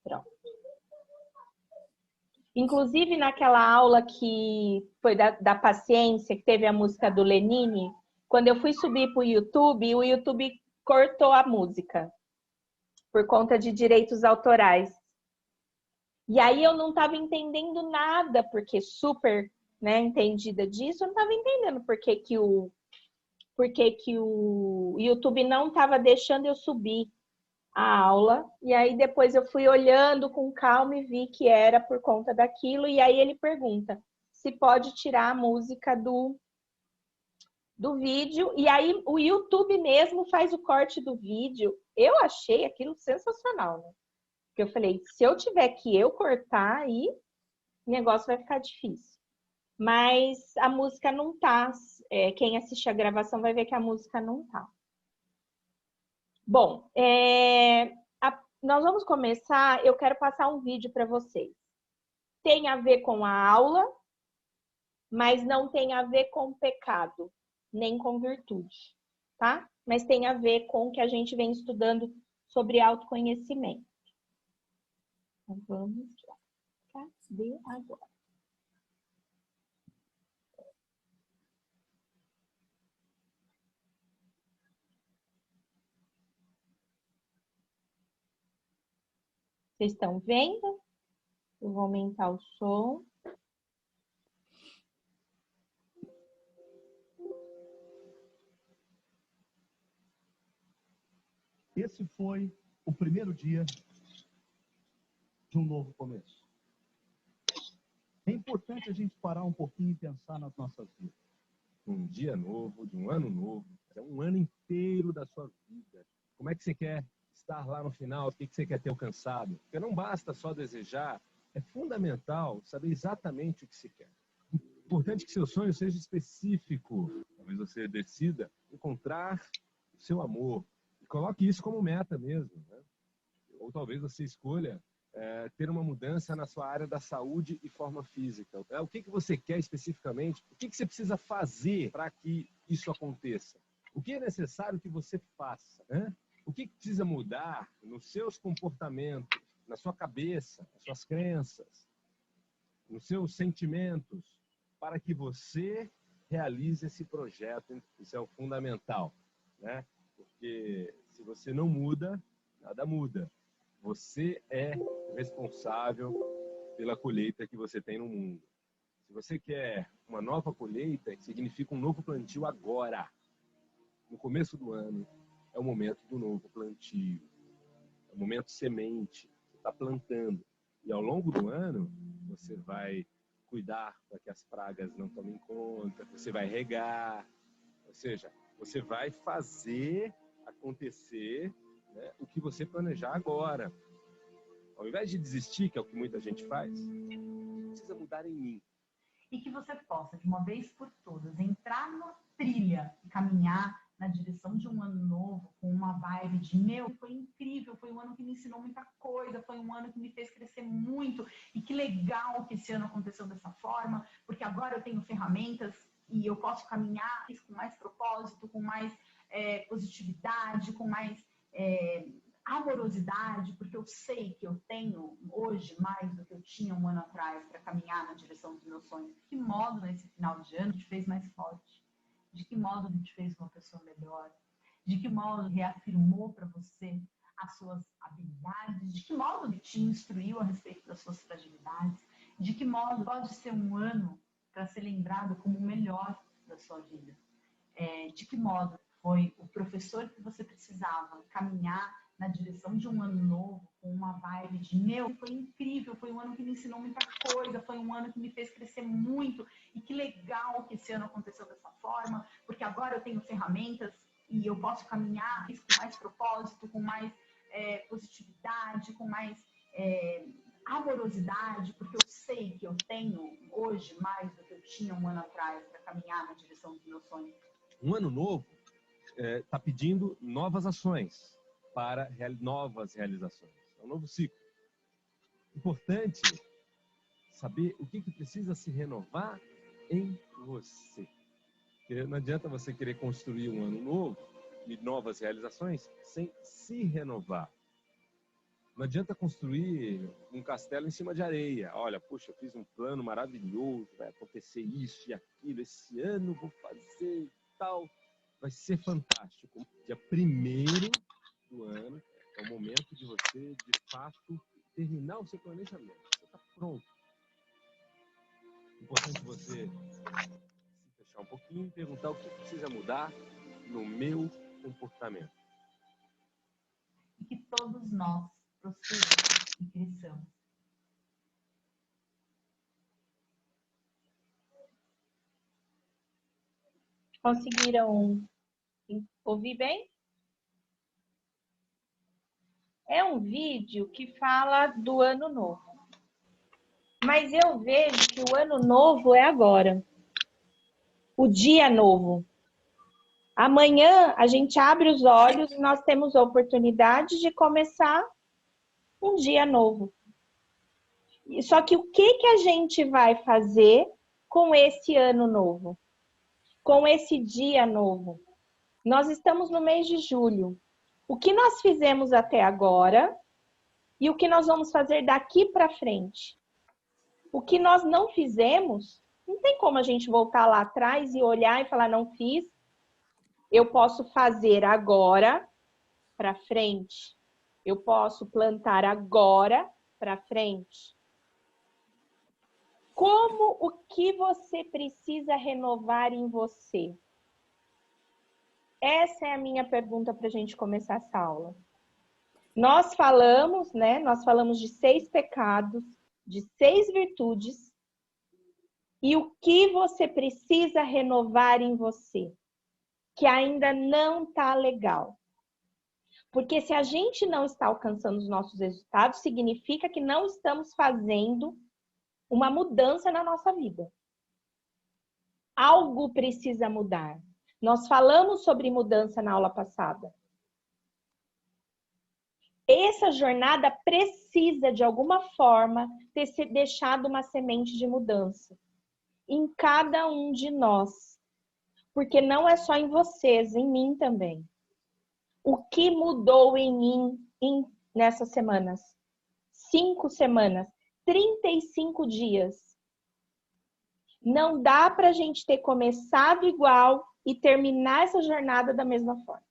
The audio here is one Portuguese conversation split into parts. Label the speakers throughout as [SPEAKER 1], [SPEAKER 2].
[SPEAKER 1] Pronto. Inclusive, naquela aula que foi da paciência, que teve a música do Lenine, quando eu fui subir para o YouTube cortou a música por conta de direitos autorais. E aí eu não estava entendendo nada, porque super, né, entendida disso, eu não estava entendendo por que o YouTube não estava deixando eu subir a aula. E aí depois eu fui olhando com calma e vi que era por conta daquilo. E aí ele pergunta se pode tirar a música do vídeo. E aí o YouTube mesmo faz o corte do vídeo. Eu achei aquilo sensacional, né? Porque eu falei, se eu tiver que eu cortar, aí o negócio vai ficar difícil. Mas a música não tá. Quem assistir a gravação vai ver que a música não tá. Bom, nós vamos começar. Eu quero passar um vídeo para vocês. Tem a ver com a aula, mas não tem a ver com pecado, nem com virtude, tá? Mas tem a ver com o que a gente vem estudando sobre autoconhecimento. Então, vamos lá. Cadê agora? Vocês estão vendo? Eu vou aumentar o som.
[SPEAKER 2] Esse foi o primeiro dia de um novo começo. É importante a gente parar um pouquinho e pensar nas nossas vidas.
[SPEAKER 3] Um dia novo, de um ano novo, é um ano inteiro da sua vida. Como é que você quer estar lá no final? O que você quer ter alcançado? Porque não basta só desejar, é fundamental saber exatamente o que você quer. Importante que seu sonho seja específico. Talvez você decida encontrar o seu amor. E coloque isso como meta mesmo, né? Ou talvez você escolha ter uma mudança na sua área da saúde e forma física. O que você quer especificamente? O que você precisa fazer para que isso aconteça? O que é necessário que você faça, né? O que precisa mudar nos seus comportamentos, na sua cabeça, nas suas crenças, nos seus sentimentos, para que você realize esse projeto? Isso é o fundamental, né? Porque se você não muda, nada muda. Você é responsável pela colheita que você tem no mundo. Se você quer uma nova colheita, significa um novo plantio agora. No começo do ano, é o momento do novo plantio. É o momento semente. Você está plantando. E ao longo do ano, você vai cuidar para que as pragas não tomem conta, você vai regar. Ou seja, você vai fazer acontecer, né, o que você planejar agora. Ao invés de desistir, que é o que muita gente faz, precisa mudar em mim.
[SPEAKER 4] E que você possa, de uma vez por todas, entrar na trilha e caminhar na direção de um ano novo com uma vibe de, foi incrível, foi um ano que me ensinou muita coisa, foi um ano que me fez crescer muito, e que legal que esse ano aconteceu dessa forma, porque agora eu tenho ferramentas e eu posso caminhar com mais propósito, com mais positividade, com mais amorosidade, porque eu sei que eu tenho hoje mais do que eu tinha um ano atrás para caminhar na direção dos meus sonhos. De que modo nesse final de ano te fez mais forte? De que modo te fez uma pessoa melhor? De que modo reafirmou para você as suas habilidades? De que modo te instruiu a respeito das suas fragilidades? De que modo pode ser um ano para ser lembrado como o melhor da sua vida? De que modo foi o professor que você precisava caminhar na direção de um ano novo, com uma vibe de, foi incrível, foi um ano que me ensinou muita coisa, foi um ano que me fez crescer muito, e que legal que esse ano aconteceu dessa forma, porque agora eu tenho ferramentas e eu posso caminhar com mais propósito, com mais positividade, com mais amorosidade, porque eu sei que eu tenho hoje mais do que eu tinha um ano atrás para caminhar na direção dos meus sonhos.
[SPEAKER 3] Um ano novo está pedindo novas ações para novas realizações. É um novo ciclo. Importante saber o que precisa se renovar em você. Porque não adianta você querer construir um ano novo e novas realizações sem se renovar. Não adianta construir um castelo em cima de areia. Olha, puxa, eu fiz um plano maravilhoso, vai acontecer isso e aquilo, esse ano vou fazer tal, vai ser fantástico. Dia 1º do ano é o momento de você, de fato, terminar o seu planejamento. Você está pronto. É importante você se fechar um pouquinho e perguntar o que precisa mudar no meu comportamento.
[SPEAKER 4] E que todos nós prosperemos e cresçamos.
[SPEAKER 1] Conseguiram ouvir bem? É um vídeo que fala do ano novo. Mas eu vejo que o ano novo é agora. O dia novo. Amanhã a gente abre os olhos e nós temos a oportunidade de começar um dia novo. Só que o que a gente vai fazer com esse ano novo? Com esse dia novo? Nós estamos no mês de julho. O que nós fizemos até agora e o que nós vamos fazer daqui para frente? O que nós não fizemos, não tem como a gente voltar lá atrás e olhar e falar, não fiz. Eu posso fazer agora para frente. Eu posso plantar agora para frente. Como o que você precisa renovar em você? Essa é a minha pergunta para a gente começar essa aula. Nós falamos, né? Nós falamos de 6 pecados, de 6 virtudes. E o que você precisa renovar em você? Que ainda não está legal. Porque se a gente não está alcançando os nossos resultados, significa que não estamos fazendo uma mudança na nossa vida. Algo precisa mudar. Nós falamos sobre mudança na aula passada. Essa jornada precisa, de alguma forma, ter deixado uma semente de mudança em cada um de nós. Porque não é só em vocês, em mim também. O que mudou em mim nessas semanas? 5 semanas, 35 dias. Não dá para a gente ter começado igual e terminar essa jornada da mesma forma.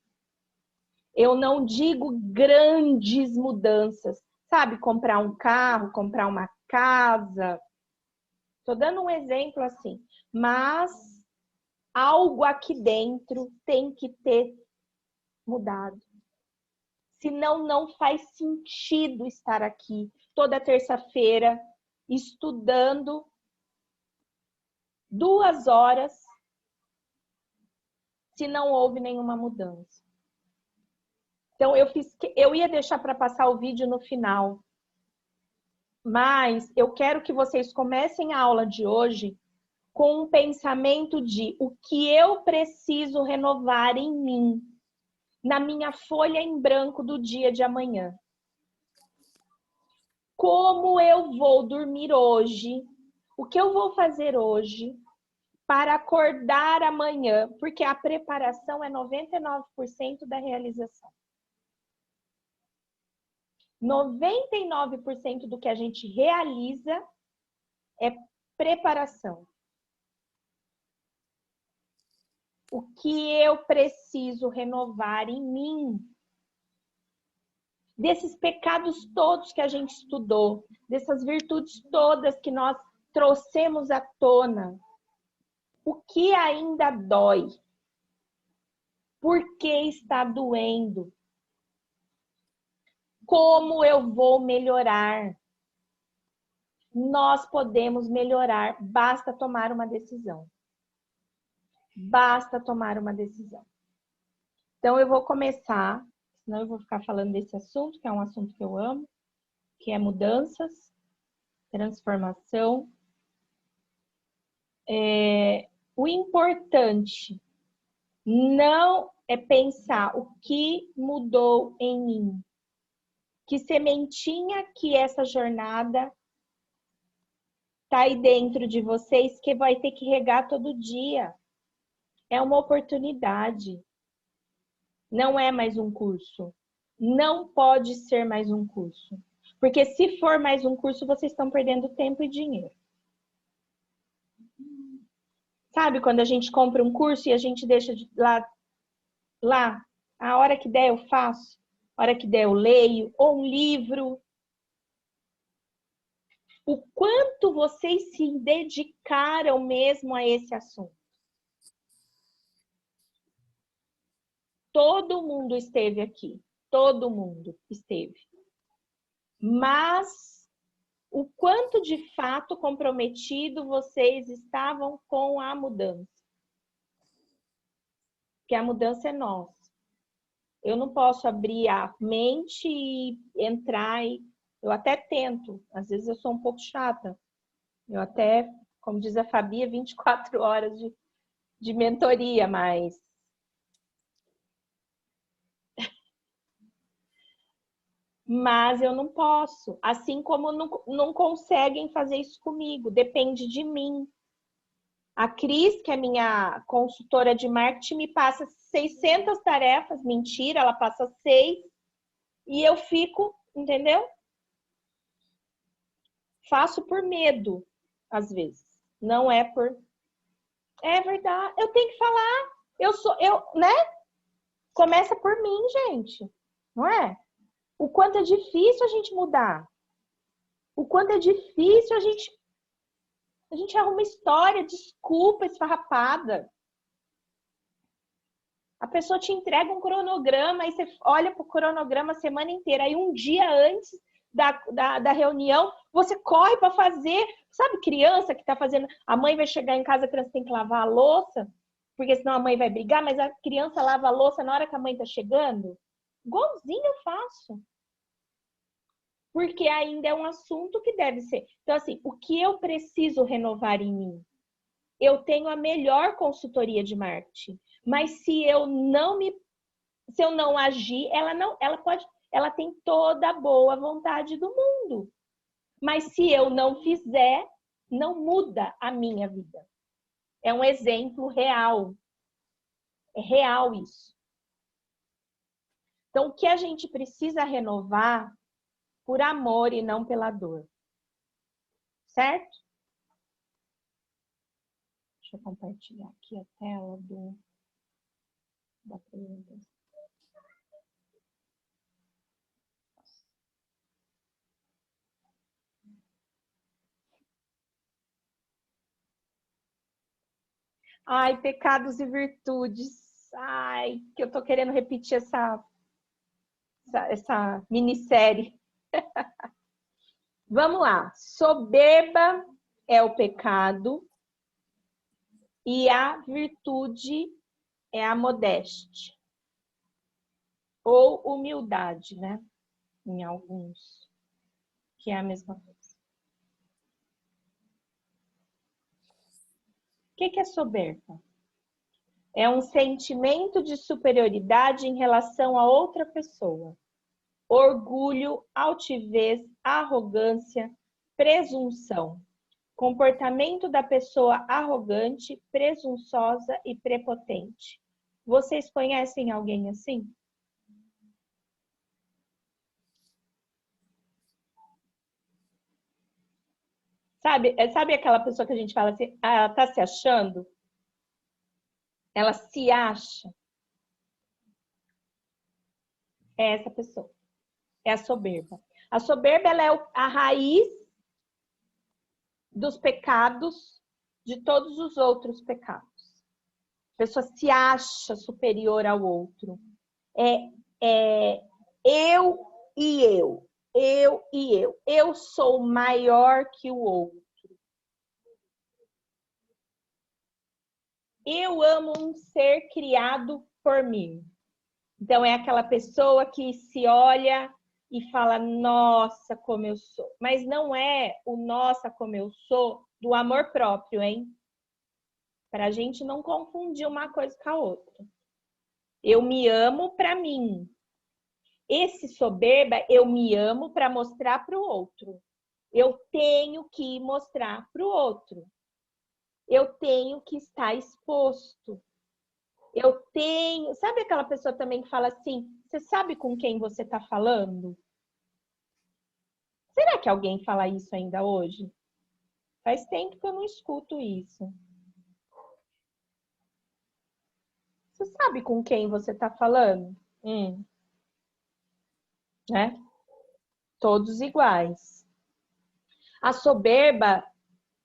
[SPEAKER 1] Eu não digo grandes mudanças, sabe? Comprar um carro, comprar uma casa. Estou dando um exemplo assim. Mas algo aqui dentro tem que ter mudado. Senão não faz sentido estar aqui toda terça-feira estudando 2 horas se não houve nenhuma mudança. Então eu ia deixar para passar o vídeo no final. Mas eu quero que vocês comecem a aula de hoje com um pensamento de o que eu preciso renovar em mim, na minha folha em branco do dia de amanhã. Como eu vou dormir hoje? O que eu vou fazer hoje para acordar amanhã? Porque a preparação é 99% da realização. 99% do que a gente realiza é preparação. O que eu preciso renovar em mim? Desses pecados todos que a gente estudou, dessas virtudes todas que nós trouxemos à tona. O que ainda dói? Por que está doendo? Como eu vou melhorar? Nós podemos melhorar, basta tomar uma decisão. Basta tomar uma decisão. Então, eu vou começar, senão eu vou ficar falando desse assunto, que é um assunto que eu amo, que é mudanças, transformação. O importante não é pensar o que mudou em mim. Que sementinha que essa jornada tá aí dentro de vocês que vai ter que regar todo dia. É uma oportunidade. Não é mais um curso. Não pode ser mais um curso. Porque se for mais um curso, vocês estão perdendo tempo e dinheiro. Sabe quando a gente compra um curso e a gente deixa lá, a hora que der eu faço, a hora que der eu leio, ou um livro. O quanto vocês se dedicaram mesmo a esse assunto. Todo mundo esteve aqui. Todo mundo esteve. Mas o quanto de fato comprometido vocês estavam com a mudança. Porque a mudança é nossa. Eu não posso abrir a mente e entrar e... Eu até tento. Às vezes eu sou um pouco chata. Eu até, como diz a Fabi, 24 horas de mentoria, mas... Mas eu não posso. Assim como não conseguem fazer isso comigo. Depende de mim. A Cris, que é minha consultora de marketing, me passa 600 tarefas. Mentira, ela passa 6. E eu fico, entendeu? Faço por medo, às vezes. Não é por... É verdade. Eu tenho que falar. Né? Começa por mim, gente. Não é? O quanto é difícil a gente mudar. O quanto é difícil a gente arruma história, desculpa, esfarrapada. A pessoa te entrega um cronograma, aí você olha para o cronograma a semana inteira. Aí um dia antes da reunião, você corre para fazer. Sabe criança que está fazendo... A mãe vai chegar em casa, a criança tem que lavar a louça, porque senão a mãe vai brigar, mas a criança lava a louça na hora que a mãe está chegando. Igualzinho eu faço. Porque ainda é um assunto que deve ser. Então, assim, o que eu preciso renovar em mim? Eu tenho a melhor consultoria de marketing, mas se eu não agir, ela tem toda a boa vontade do mundo. Mas se eu não fizer, não muda a minha vida. É um exemplo real. É real isso. Então, o que a gente precisa renovar por amor e não pela dor. Certo? Deixa eu compartilhar aqui a tela da apresentação. Ai, pecados e virtudes. Ai, que eu tô querendo repetir essa minissérie. Vamos lá. Soberba é o pecado e a virtude é a modéstia. Ou humildade, né? Em alguns, que é a mesma coisa. O que é soberba? É um sentimento de superioridade em relação a outra pessoa. Orgulho, altivez, arrogância, presunção. Comportamento da pessoa arrogante, presunçosa e prepotente. Vocês conhecem alguém assim? Sabe aquela pessoa que a gente fala assim, ela tá se achando? Ela se acha? É essa pessoa. É a soberba. A soberba, ela é a raiz dos pecados, de todos os outros pecados. A pessoa se acha superior ao outro. Eu e eu. Eu e eu. Eu sou maior que o outro. Eu amo um ser criado por mim. Então, é aquela pessoa que se olha e fala, nossa, como eu sou. Mas não é o nossa, como eu sou, do amor próprio, hein? Para a gente não confundir uma coisa com a outra. Eu me amo para mim. Esse soberba, eu me amo para mostrar para o outro. Eu tenho que mostrar para o outro. Eu tenho que estar exposto. Eu tenho... Sabe aquela pessoa também que fala assim, Você sabe com quem você está falando? Será que alguém fala isso ainda hoje? Faz tempo que eu não escuto isso. Você sabe com quem você está falando? Né? Todos iguais. A soberba,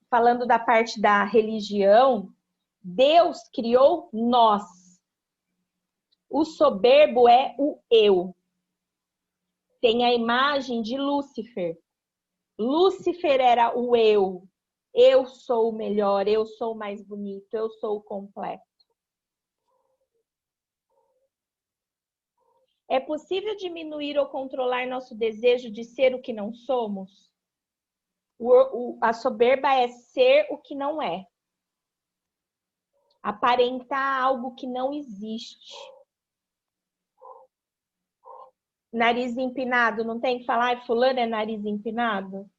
[SPEAKER 1] falando da parte da religião, Deus criou nós. O soberbo é o eu. Tem a imagem de Lúcifer. Lúcifer era o eu. Eu sou o melhor, eu sou o mais bonito, eu sou o completo. É possível diminuir ou controlar nosso desejo de ser o que não somos? A soberba é ser o que não é. Aparentar algo que não existe. Nariz empinado, não tem que falar, fulano é nariz empinado?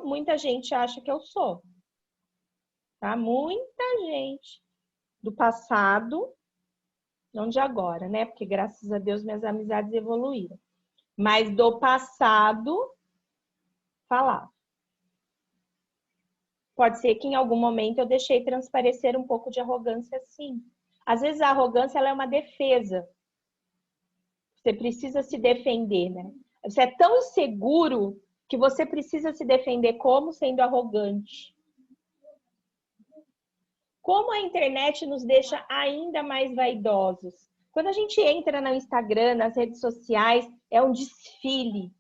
[SPEAKER 1] Muita gente acha que eu sou. Tá? Muita gente do passado, não de agora, né? Porque graças a Deus minhas amizades evoluíram. Mas do passado, falar. Pode ser que em algum momento eu deixei transparecer um pouco de arrogância, sim. Às vezes a arrogância ela é uma defesa. Você precisa se defender, né? Você é tão inseguro que você precisa se defender como sendo arrogante. Como a internet nos deixa ainda mais vaidosos. Quando a gente entra no Instagram, nas redes sociais, é um desfile.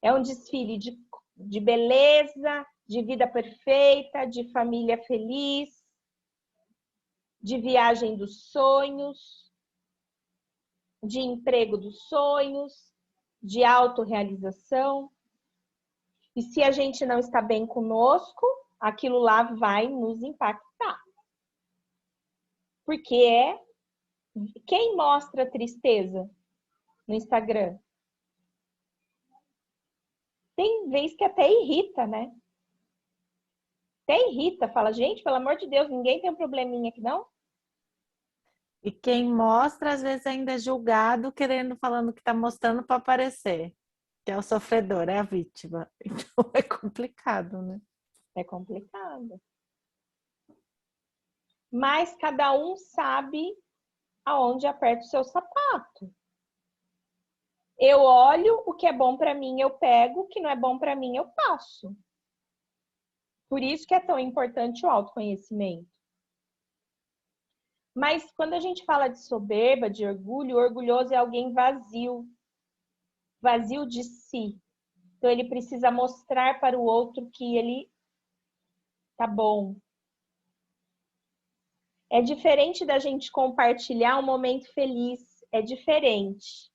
[SPEAKER 1] É um desfile de beleza, de vida perfeita, de família feliz, de viagem dos sonhos, de emprego dos sonhos, de autorrealização. E se a gente não está bem conosco, aquilo lá vai nos impactar. Porque quem mostra tristeza no Instagram? Tem vez que até irrita, né? Até irrita, fala, gente, pelo amor de Deus, ninguém tem um probleminha aqui, não?
[SPEAKER 5] E quem mostra, às vezes, ainda é julgado, falando que está mostrando para aparecer. Que é o sofredor, é a vítima. Então é complicado, né?
[SPEAKER 1] É complicado. Mas cada um sabe aonde aperta o seu sapato. Eu olho, o que é bom para mim eu pego, o que não é bom para mim eu passo. Por isso que é tão importante o autoconhecimento. Mas quando a gente fala de soberba, de orgulho, o orgulhoso é alguém vazio. Vazio de si. Então ele precisa mostrar para o outro que ele tá bom. É diferente da gente compartilhar um momento feliz. É diferente.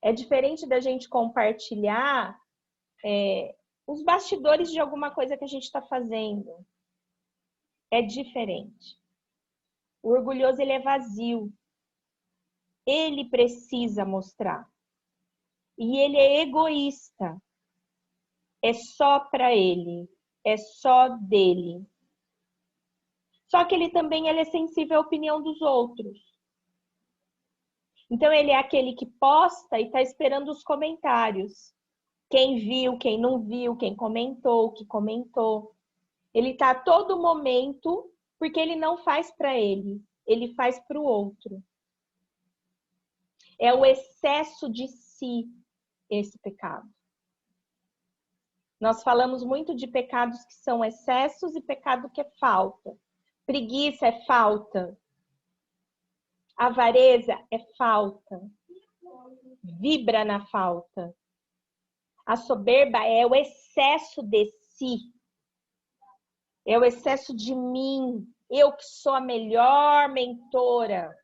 [SPEAKER 1] É diferente da gente compartilhar os bastidores de alguma coisa que a gente está fazendo. É diferente. O orgulhoso, ele é vazio. Ele precisa mostrar. E ele é egoísta. É só para ele. É só dele. Só que ele também é sensível à opinião dos outros. Então, ele é aquele que posta e está esperando os comentários. Quem viu, quem não viu, quem comentou, o que comentou. Ele está a todo momento, porque ele não faz para ele. Ele faz para o outro. É o excesso de si, esse pecado. Nós falamos muito de pecados que são excessos e pecado que é falta. Preguiça é falta. Avareza é falta. Vibra na falta. A soberba é o excesso de si. É o excesso de mim. Eu que sou a melhor mentora.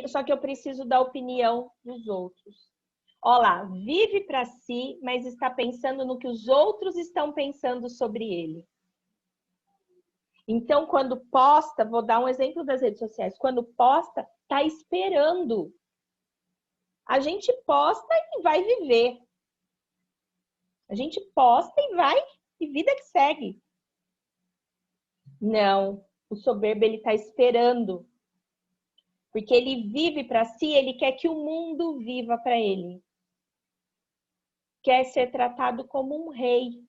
[SPEAKER 1] Só que eu preciso da opinião dos outros. Olha lá, vive para si, mas está pensando no que os outros estão pensando sobre ele. Então, quando posta, vou dar um exemplo das redes sociais. Quando posta, tá esperando. A gente posta e vai viver. A gente posta e vai, e vida que segue. Não, O soberbo, ele está esperando. Porque ele vive para si, ele quer que o mundo viva para ele. Quer ser tratado como um rei.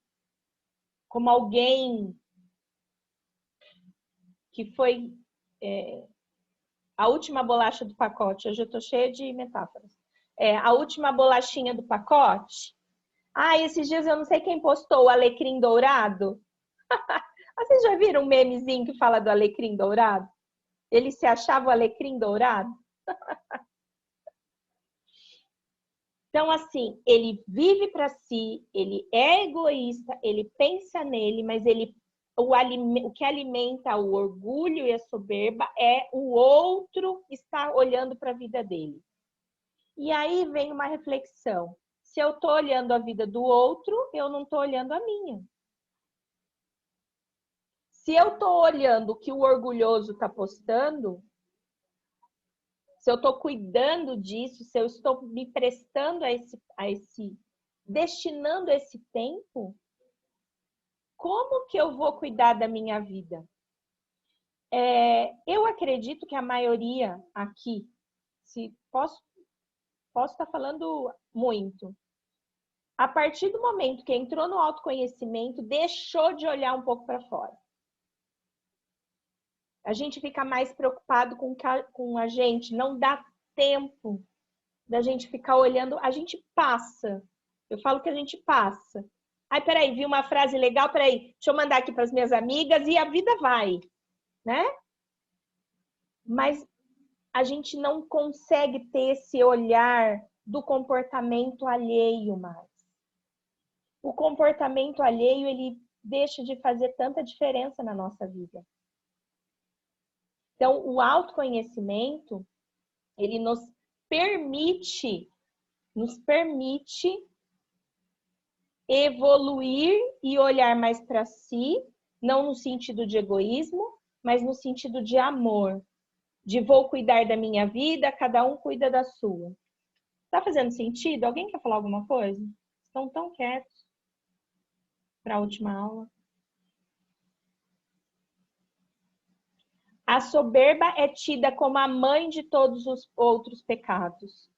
[SPEAKER 1] Como alguém que foi a última bolacha do pacote. Hoje eu estou cheia de metáforas. A última bolachinha do pacote. Esses dias eu não sei quem postou o alecrim dourado. Vocês já viram um memezinho que fala do alecrim dourado? Ele se achava o alecrim dourado? Então, assim, ele vive para si, ele é egoísta, ele pensa nele, mas o que alimenta o orgulho e a soberba é o outro estar olhando para a vida dele. E aí vem uma reflexão. Se eu estou olhando a vida do outro, eu não estou olhando a minha. Se eu estou olhando o que o orgulhoso está postando, se eu estou cuidando disso, se eu estou me prestando destinando esse tempo, como que eu vou cuidar da minha vida? Eu acredito que a maioria aqui, se posso estar falando muito, a partir do momento que entrou no autoconhecimento, deixou de olhar um pouco para fora. A gente fica mais preocupado com a gente, não dá tempo da gente ficar olhando, a gente passa. Eu falo que a gente passa. Peraí, vi uma frase legal, peraí, deixa eu mandar aqui para as minhas amigas e a vida vai, né? Mas a gente não consegue ter esse olhar do comportamento alheio mais. O comportamento alheio, ele deixa de fazer tanta diferença na nossa vida. Então, o autoconhecimento, ele nos permite evoluir e olhar mais para si, não no sentido de egoísmo, mas no sentido de amor. De vou cuidar da minha vida, cada um cuida da sua. Tá fazendo sentido? Alguém quer falar alguma coisa? Estão tão quietos para a última aula. A soberba é tida como a mãe de todos os outros pecados.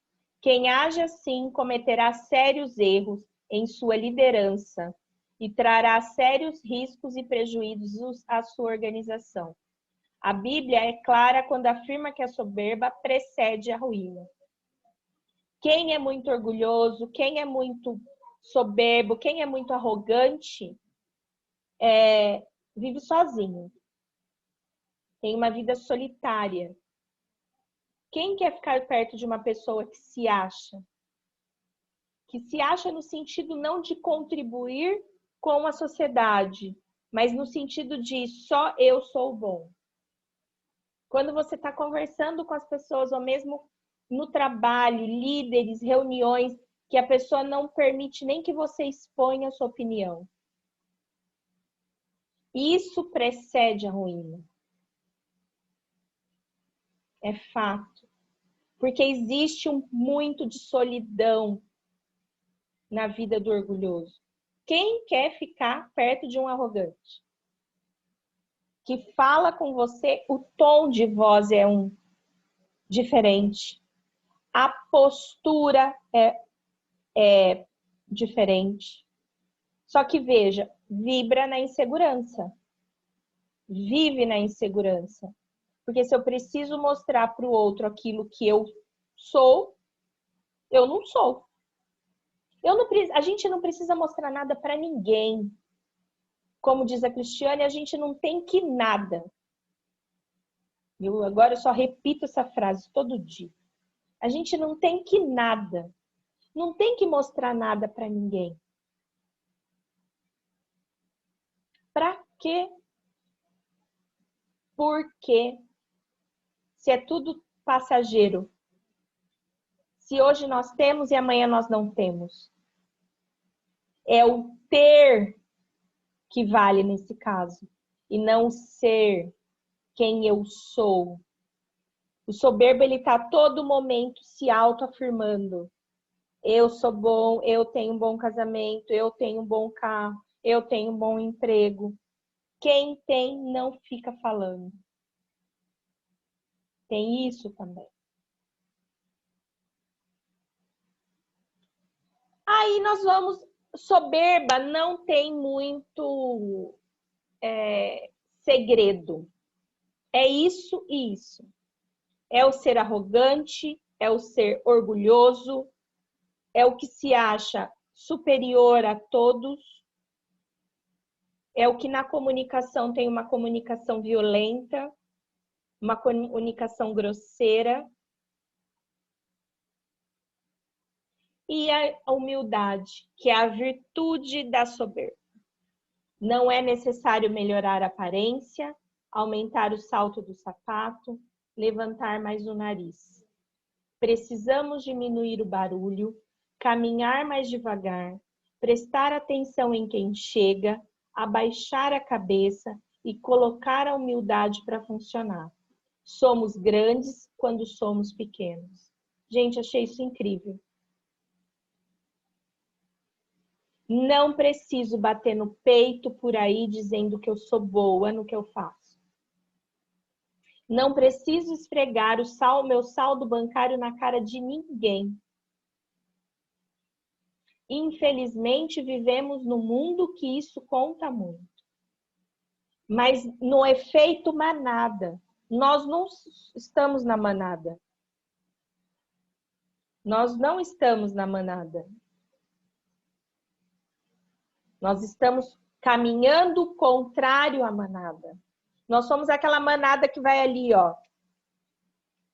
[SPEAKER 1] Quem age assim cometerá sérios erros em sua liderança e trará sérios riscos e prejuízos à sua organização. A Bíblia é clara quando afirma que a soberba precede a ruína. Quem é muito orgulhoso, quem é muito soberbo, quem é muito arrogante, vive sozinho. Tem uma vida solitária. Quem quer ficar perto de uma pessoa que se acha? Que se acha no sentido não de contribuir com a sociedade, mas no sentido de só eu sou bom. Quando você está conversando com as pessoas, ou mesmo no trabalho, líderes, reuniões, que a pessoa não permite nem que você exponha a sua opinião. Isso precede a ruína. É fato. Porque existe muito de solidão na vida do orgulhoso. Quem quer ficar perto de um arrogante? Que fala com você, o tom de voz é diferente. A postura é diferente. Só que veja, vibra na insegurança. Vive na insegurança. Porque se eu preciso mostrar para o outro aquilo que eu sou, eu não sou. A gente não precisa mostrar nada para ninguém. Como diz a Cristiane, a gente não tem que nada. Agora eu só repito essa frase todo dia. A gente não tem que nada. Não tem que mostrar nada para ninguém. Para quê? Por quê? Se é tudo passageiro. Se hoje nós temos e amanhã nós não temos. É o ter que vale nesse caso. E não ser quem eu sou. O soberbo, ele está a todo momento se autoafirmando. Eu sou bom, eu tenho um bom casamento, eu tenho um bom carro, eu tenho um bom emprego. Quem tem não fica falando. Tem isso também. Aí nós vamos... Soberba não tem muito segredo. É isso e isso. É o ser arrogante, é o ser orgulhoso, é o que se acha superior a todos, é o que na comunicação tem uma comunicação violenta, uma comunicação grosseira. E a humildade, que é a virtude da soberba. Não é necessário melhorar a aparência, aumentar o salto do sapato, levantar mais o nariz. Precisamos diminuir o barulho, caminhar mais devagar, prestar atenção em quem chega, abaixar a cabeça e colocar a humildade para funcionar. Somos grandes quando somos pequenos. Gente, achei isso incrível. Não preciso bater no peito por aí dizendo que eu sou boa no que eu faço. Não preciso esfregar meu saldo bancário na cara de ninguém. Infelizmente, vivemos num mundo que isso conta muito. Mas no efeito manada, nós não estamos na manada. Nós não estamos na manada. Nós estamos caminhando contrário à manada. Nós somos aquela manada que vai ali, ó.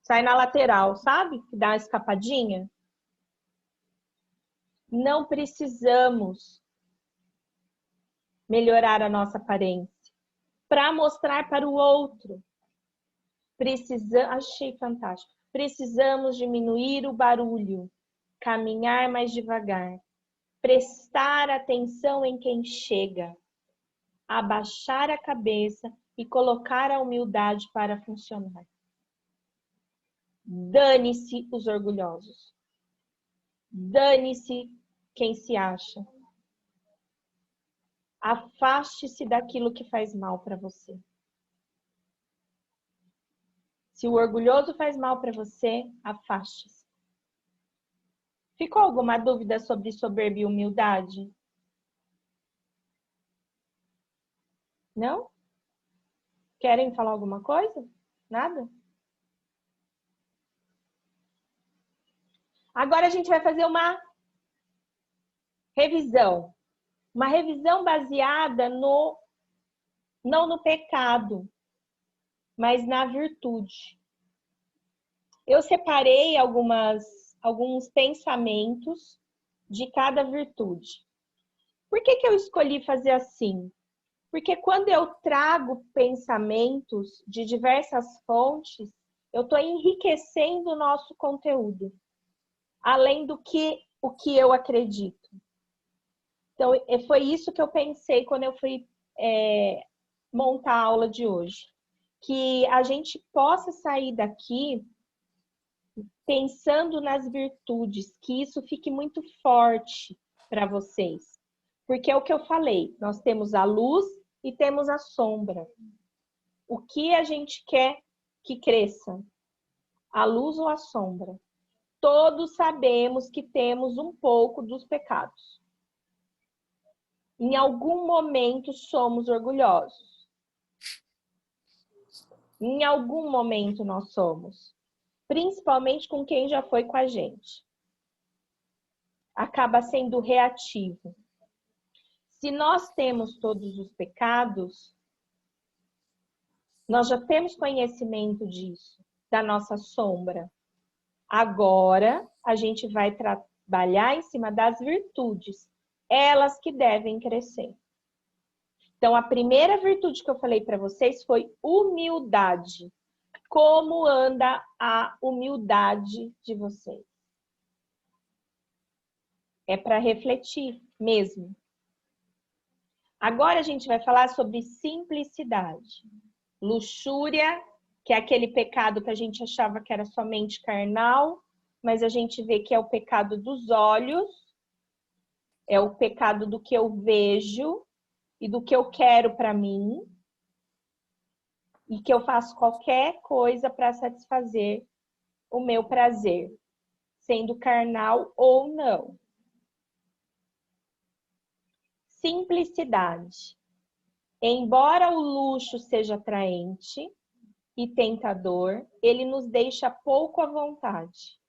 [SPEAKER 1] Sai na lateral, sabe? Que dá uma escapadinha. Não precisamos melhorar a nossa aparência para mostrar para o outro. Achei fantástico. Precisamos diminuir o barulho, caminhar mais devagar, prestar atenção em quem chega, abaixar a cabeça e colocar a humildade para funcionar. Dane-se os orgulhosos. Dane-se quem se acha. Afaste-se daquilo que faz mal para você. Se o orgulhoso faz mal para você, afaste-se. Ficou alguma dúvida sobre soberba e humildade? Não? Querem falar alguma coisa? Nada? Agora a gente vai fazer uma revisão. Uma revisão baseada não no pecado, mas na virtude. Eu separei alguns pensamentos de cada virtude. Por que eu escolhi fazer assim? Porque quando eu trago pensamentos de diversas fontes, eu estou enriquecendo o nosso conteúdo, além do que o que eu acredito. Então, foi isso que eu pensei quando eu fui montar a aula de hoje. Que a gente possa sair daqui pensando nas virtudes, que isso fique muito forte para vocês. Porque é o que eu falei, nós temos a luz e temos a sombra. O que a gente quer que cresça? A luz ou a sombra? Todos sabemos que temos um pouco dos pecados. Em algum momento somos orgulhosos. Em algum momento nós somos. Principalmente com quem já foi com a gente. Acaba sendo reativo. Se nós temos todos os pecados, nós já temos conhecimento disso, da nossa sombra. Agora, a gente vai trabalhar em cima das virtudes, elas que devem crescer. Então, a primeira virtude que eu falei para vocês foi humildade. Como anda a humildade de vocês? É para refletir mesmo. Agora a gente vai falar sobre simplicidade. Luxúria, que é aquele pecado que a gente achava que era somente carnal, mas a gente vê que é o pecado dos olhos, é o pecado do que eu vejo e do que eu quero para mim. e que eu faço qualquer coisa para satisfazer o meu prazer, sendo carnal ou não. Simplicidade. Embora o luxo seja atraente e tentador, ele nos deixa pouco à vontade.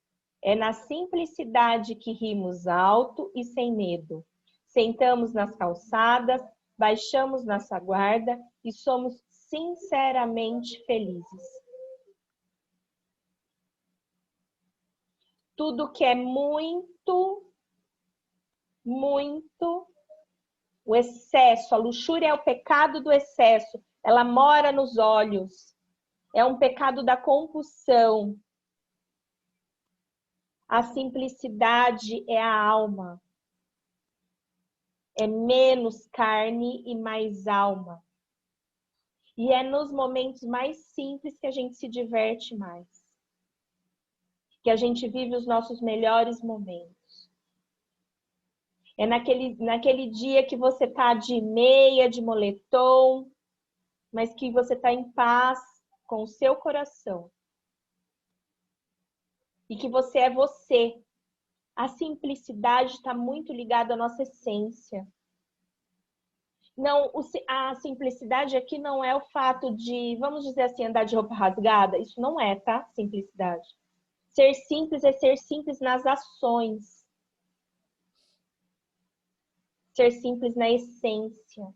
[SPEAKER 1] É na simplicidade que rimos alto e sem medo. Sentamos nas calçadas, baixamos nossa guarda e somos sinceramente felizes. Tudo que é muito, o excesso, a luxúria é o pecado do excesso, ela mora nos olhos, é um pecado da compulsão. A simplicidade é a alma, é menos carne e mais alma. E é nos momentos mais simples que a gente se diverte mais, que a gente vive os nossos melhores momentos. É naquele dia que você tá de meia, de moletom, mas que você tá em paz com o seu coração. E que você é você. A simplicidade está muito ligada à nossa essência. Não, a simplicidade aqui não é o fato de, vamos dizer assim, andar de roupa rasgada. Isso não é, tá? Simplicidade. Ser simples é ser simples nas ações. Ser simples na essência.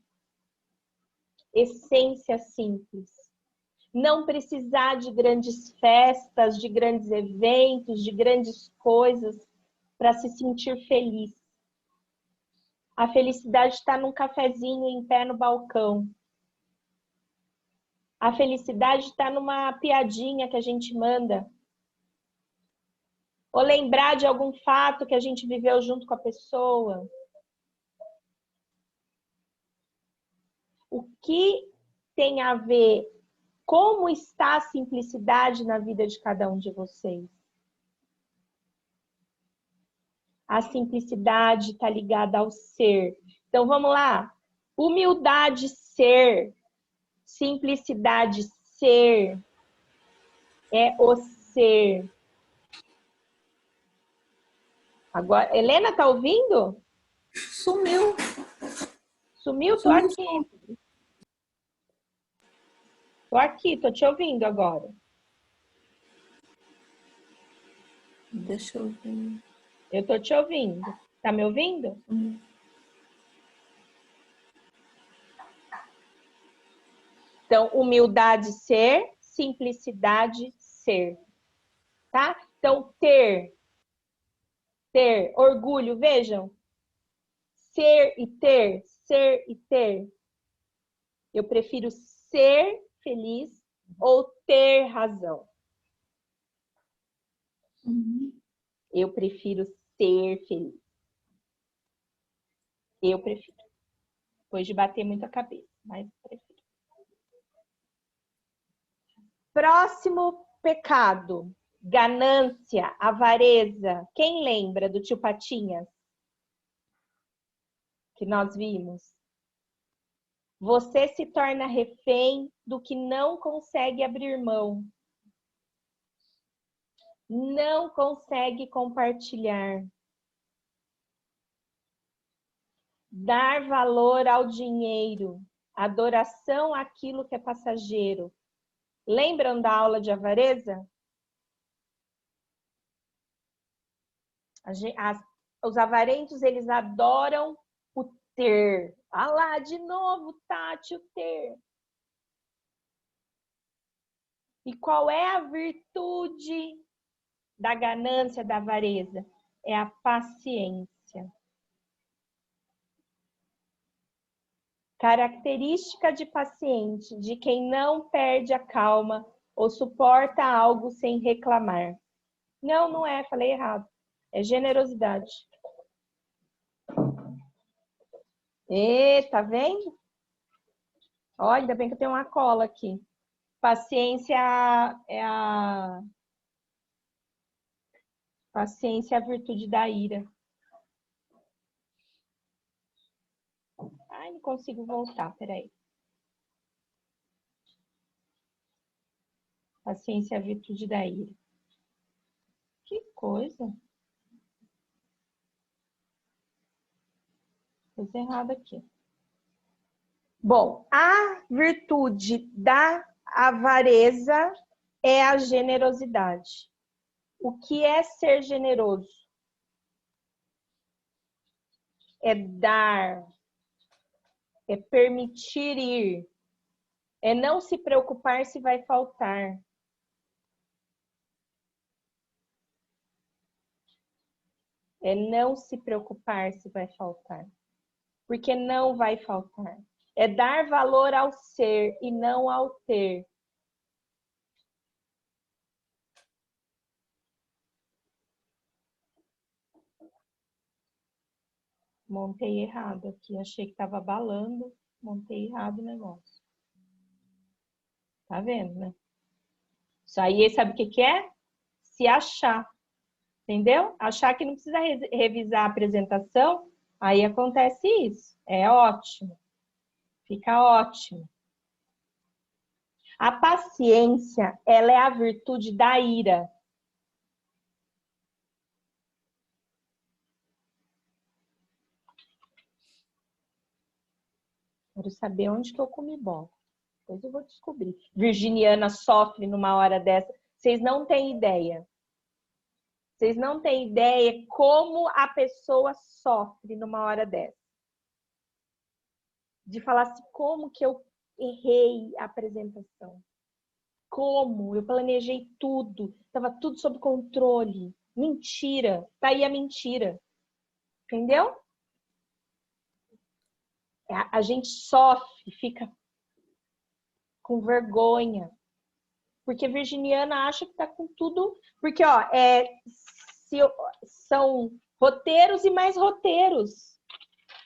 [SPEAKER 1] Essência simples. Não precisar de grandes festas, de grandes eventos, de grandes coisas para se sentir feliz. A felicidade está num cafezinho em pé no balcão. A felicidade está numa piadinha que a gente manda. Ou lembrar de algum fato que a gente viveu junto com a pessoa. O que tem a ver? Como está a simplicidade na vida de cada um de vocês? A simplicidade está ligada ao ser. Então, vamos lá. Humildade, ser. Simplicidade, ser. É o ser. Agora, Helena, tá ouvindo?
[SPEAKER 6] Sumiu.
[SPEAKER 1] Sumiu? Tô
[SPEAKER 6] Sumiu.
[SPEAKER 1] aqui. Tô aqui, tô te ouvindo agora.
[SPEAKER 6] Deixa eu ver.
[SPEAKER 1] Eu tô te ouvindo. Tá me ouvindo? Então, humildade, ser. Simplicidade, ser. Tá? Então, ter. Orgulho, vejam. Ser e ter. Ser e ter. Eu prefiro ser feliz ou ter razão. Eu prefiro ser feliz. Eu prefiro. Depois de bater muito a cabeça, mas prefiro. Próximo pecado. Ganância, avareza. Quem lembra do tio Patinhas? Que nós vimos. Você se torna refém do que não consegue abrir mão. Não consegue compartilhar. Dar valor ao dinheiro. Adoração àquilo que é passageiro. Lembram da aula de avareza? Os avarentos, eles adoram o ter. Ah lá, de novo, Tati, o ter. E qual é a virtude da ganância, da avareza? É a paciência. Característica de paciente, de quem não perde a calma ou suporta algo sem reclamar. Não, não é, falei errado. É generosidade. Tá vendo? Olha, ainda bem que eu tenho uma cola aqui. Paciência Paciência é a virtude da ira. Ai, não consigo voltar, peraí. Paciência é a virtude da ira. Que coisa. Coisa errada aqui. Bom, a virtude da avareza é a generosidade. O que é ser generoso? É dar, é permitir ir, é não se preocupar se vai faltar. É não se preocupar se vai faltar, porque não vai faltar. É dar valor ao ser e não ao ter. Montei errado aqui, achei que estava abalando, montei errado o negócio. Tá vendo, né? Isso aí, sabe o que é? Se achar, entendeu? Achar que não precisa revisar a apresentação, aí acontece isso. É ótimo, fica ótimo. A paciência, ela é a virtude da ira. Quero saber onde que eu comi bola. Depois eu vou descobrir. Virginiana sofre numa hora dessa. Vocês não têm ideia. Vocês não têm ideia como a pessoa sofre numa hora dessa. De falar assim, como que eu errei a apresentação? Como? Eu planejei tudo. Estava tudo sob controle. Mentira. Tá aí a mentira. Entendeu? A gente sofre, fica com vergonha. Porque virginiana acha que tá com tudo. Porque, ó, são roteiros e mais roteiros.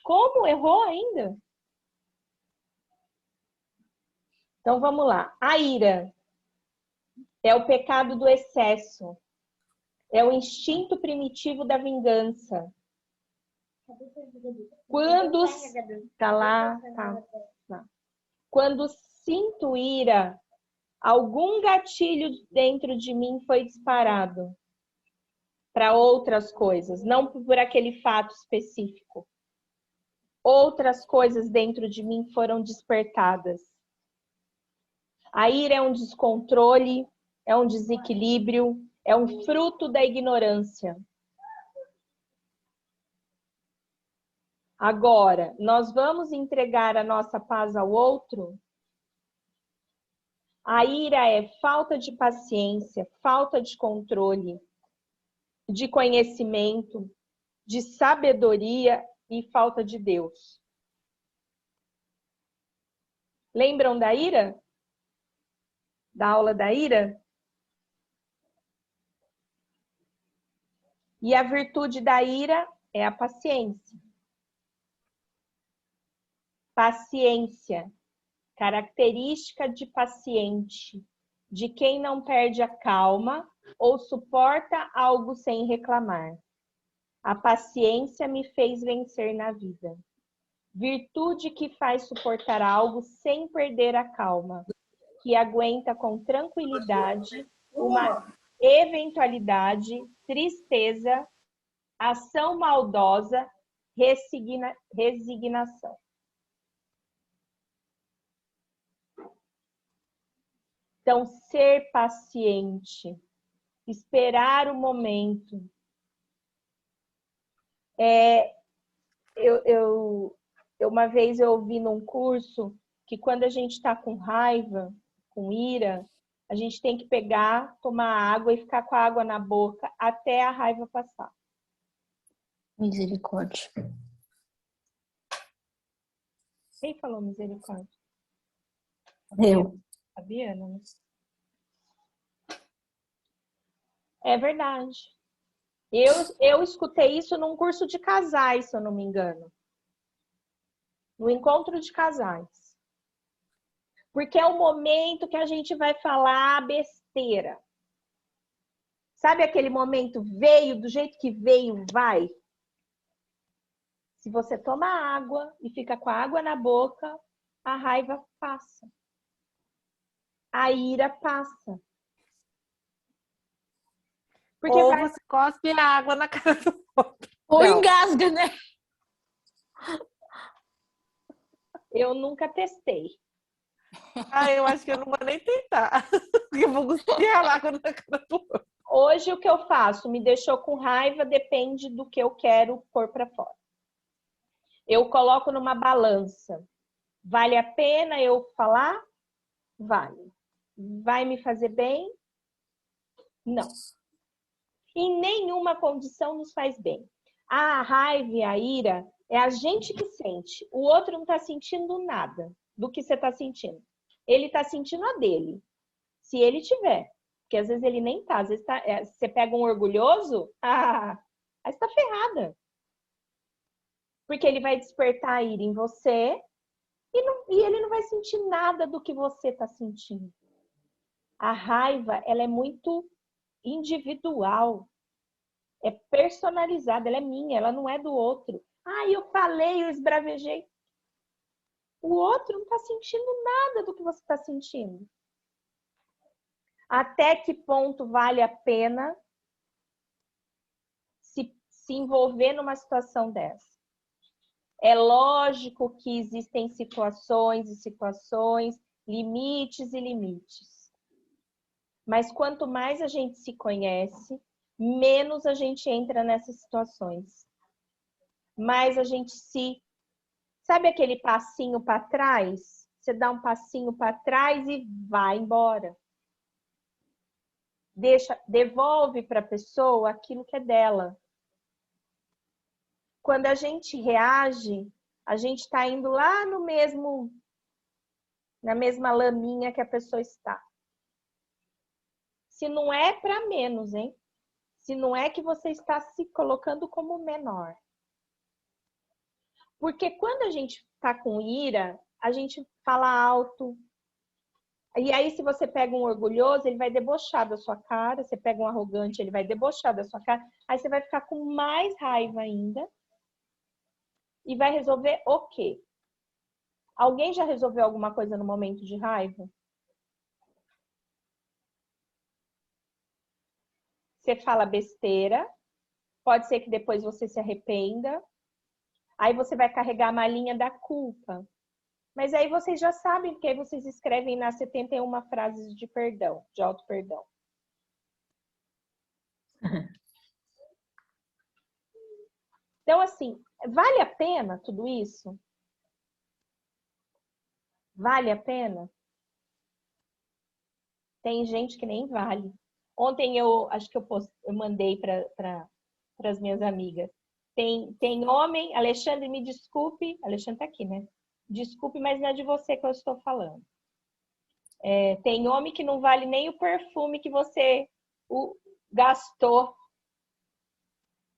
[SPEAKER 1] Como errou ainda? Então, vamos lá. A ira é o pecado do excesso. É o instinto primitivo da vingança. Quando tá lá, tá. Quando sinto ira, algum gatilho dentro de mim foi disparado para outras coisas, não por aquele fato específico. Outras coisas dentro de mim foram despertadas. A ira é um descontrole, é um desequilíbrio, é um fruto da ignorância. Agora, nós vamos entregar a nossa paz ao outro? A ira é falta de paciência, falta de controle, de conhecimento, de sabedoria e falta de Deus. Lembram da ira? Da aula da ira? E a virtude da ira é a paciência. Paciência, característica de paciente, de quem não perde a calma ou suporta algo sem reclamar. A paciência me fez vencer na vida. Virtude que faz suportar algo sem perder a calma, que aguenta com tranquilidade uma eventualidade, tristeza, ação maldosa, resignação. Então, ser paciente, esperar o momento. Uma vez eu ouvi num curso que quando a gente está com raiva, com ira, a gente tem que pegar, tomar água e ficar com a água na boca até a raiva passar.
[SPEAKER 6] Misericórdia.
[SPEAKER 1] Quem falou misericórdia?
[SPEAKER 6] Eu.
[SPEAKER 1] A Biana, né? É verdade. Eu escutei isso num curso de casais, se eu não me engano. No encontro de casais. Porque é o momento que a gente vai falar besteira. Sabe aquele momento veio, do jeito que veio, vai? Se você toma água e fica com a água na boca, a raiva passa. A ira passa. Porque
[SPEAKER 5] Ou
[SPEAKER 1] vai...
[SPEAKER 5] você cospe água na cara do outro.
[SPEAKER 6] Ou
[SPEAKER 1] Não.
[SPEAKER 6] engasga, né?
[SPEAKER 1] eu nunca testei.
[SPEAKER 5] Ah, eu acho que eu não vou nem tentar. Porque eu vou cuspir a água na cara do outro.
[SPEAKER 1] Hoje o que eu faço? Me deixou com raiva, depende do que eu quero pôr para fora. Eu coloco numa balança. Vale a pena eu falar? Vale. Vai me fazer bem? Não. Em nenhuma condição nos faz bem. A raiva e a ira é a gente que sente. O outro não está sentindo nada do que você está sentindo. Ele está sentindo a dele. Se ele tiver. Porque às vezes ele nem tá. Às vezes você pega um orgulhoso, aí você tá ferrada. Porque ele vai despertar a ira em você e ele não vai sentir nada do que você está sentindo. A raiva, ela é muito individual. É personalizada, ela é minha, ela não é do outro. Eu falei, eu esbravejei. O outro não está sentindo nada do que você está sentindo. Até que ponto vale a pena se envolver numa situação dessa? É lógico que existem situações e situações, limites e limites. Mas quanto mais a gente se conhece, menos a gente entra nessas situações. Mais a gente se... Sabe aquele passinho para trás? Você dá um passinho para trás e vai embora. Devolve para a pessoa aquilo que é dela. Quando a gente reage, a gente está indo lá na mesma laminha que a pessoa está. Se não é para menos, hein? Se não é que você está se colocando como menor. Porque quando a gente está com ira, a gente fala alto. E aí, se você pega um orgulhoso, ele vai debochar da sua cara. Você pega um arrogante, ele vai debochar da sua cara. Aí você vai ficar com mais raiva ainda. E vai resolver o quê? Alguém já resolveu alguma coisa no momento de raiva? Você fala besteira, pode ser que depois você se arrependa, aí você vai carregar a malinha da culpa. Mas aí vocês já sabem, porque aí vocês escrevem nas 71 frases de perdão, de auto-perdão. Então, assim, vale a pena tudo isso? Vale a pena? Tem gente que nem vale. Ontem acho que eu mandei para as minhas amigas. Tem homem, Alexandre, me desculpe, Alexandre tá aqui, né? Desculpe, mas não é de você que eu estou falando. Tem homem que não vale nem o perfume que você gastou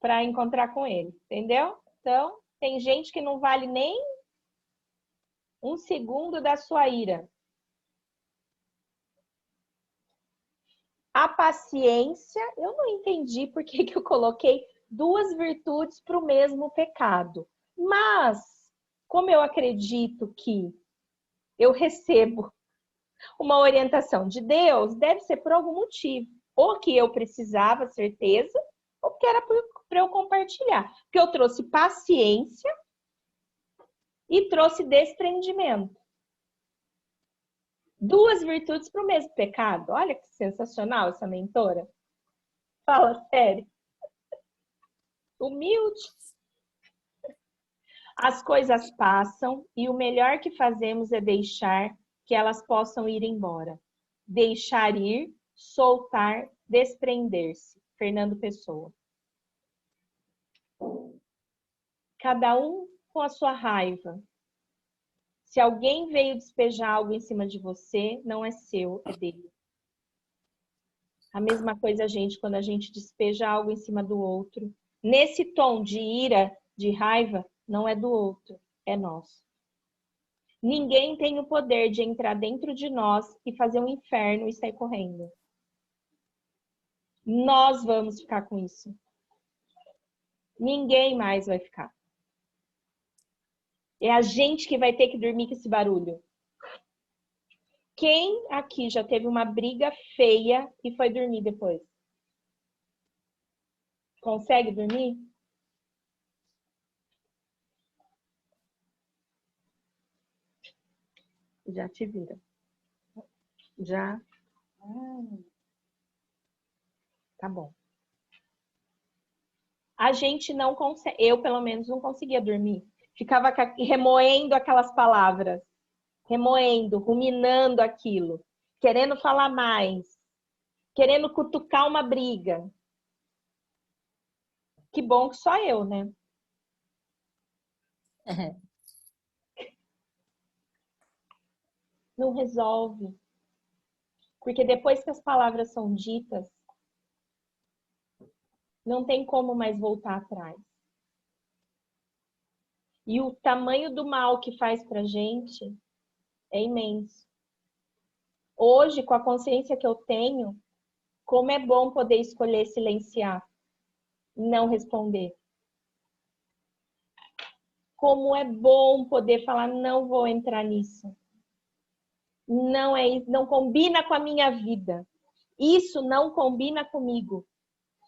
[SPEAKER 1] para encontrar com ele, entendeu? Então, tem gente que não vale nem um segundo da sua ira. A paciência, eu não entendi por que eu coloquei 2 virtudes para o mesmo pecado. Mas, como eu acredito que eu recebo uma orientação de Deus, deve ser por algum motivo. Ou que eu precisava, certeza, ou que era para eu compartilhar. Porque eu trouxe paciência e trouxe desprendimento. 2 virtudes para o mesmo pecado. Olha que sensacional essa mentora. Fala sério. Humilde. As coisas passam e o melhor que fazemos é deixar que elas possam ir embora. Deixar ir, soltar, desprender-se. Fernando Pessoa. Cada um com a sua raiva. Se alguém veio despejar algo em cima de você, não é seu, é dele. A mesma coisa quando a gente despeja algo em cima do outro. Nesse tom de ira, de raiva, não é do outro, é nosso. Ninguém tem o poder de entrar dentro de nós e fazer um inferno e sair correndo. Nós vamos ficar com isso. Ninguém mais vai ficar. É a gente que vai ter que dormir com esse barulho. Quem aqui já teve uma briga feia e foi dormir depois? Consegue dormir? Já te vira. Já? Tá bom. A gente não consegue, eu pelo menos não conseguia dormir. Ficava remoendo aquelas palavras, remoendo, ruminando aquilo, querendo falar mais, querendo cutucar uma briga. Que bom que só eu, né? Não resolve. Porque depois que as palavras são ditas, não tem como mais voltar atrás. E o tamanho do mal que faz pra gente é imenso. Hoje, com a consciência que eu tenho, como é bom poder escolher silenciar, não responder. Como é bom poder falar, não vou entrar nisso. Não é isso, não combina com a minha vida. Isso não combina comigo.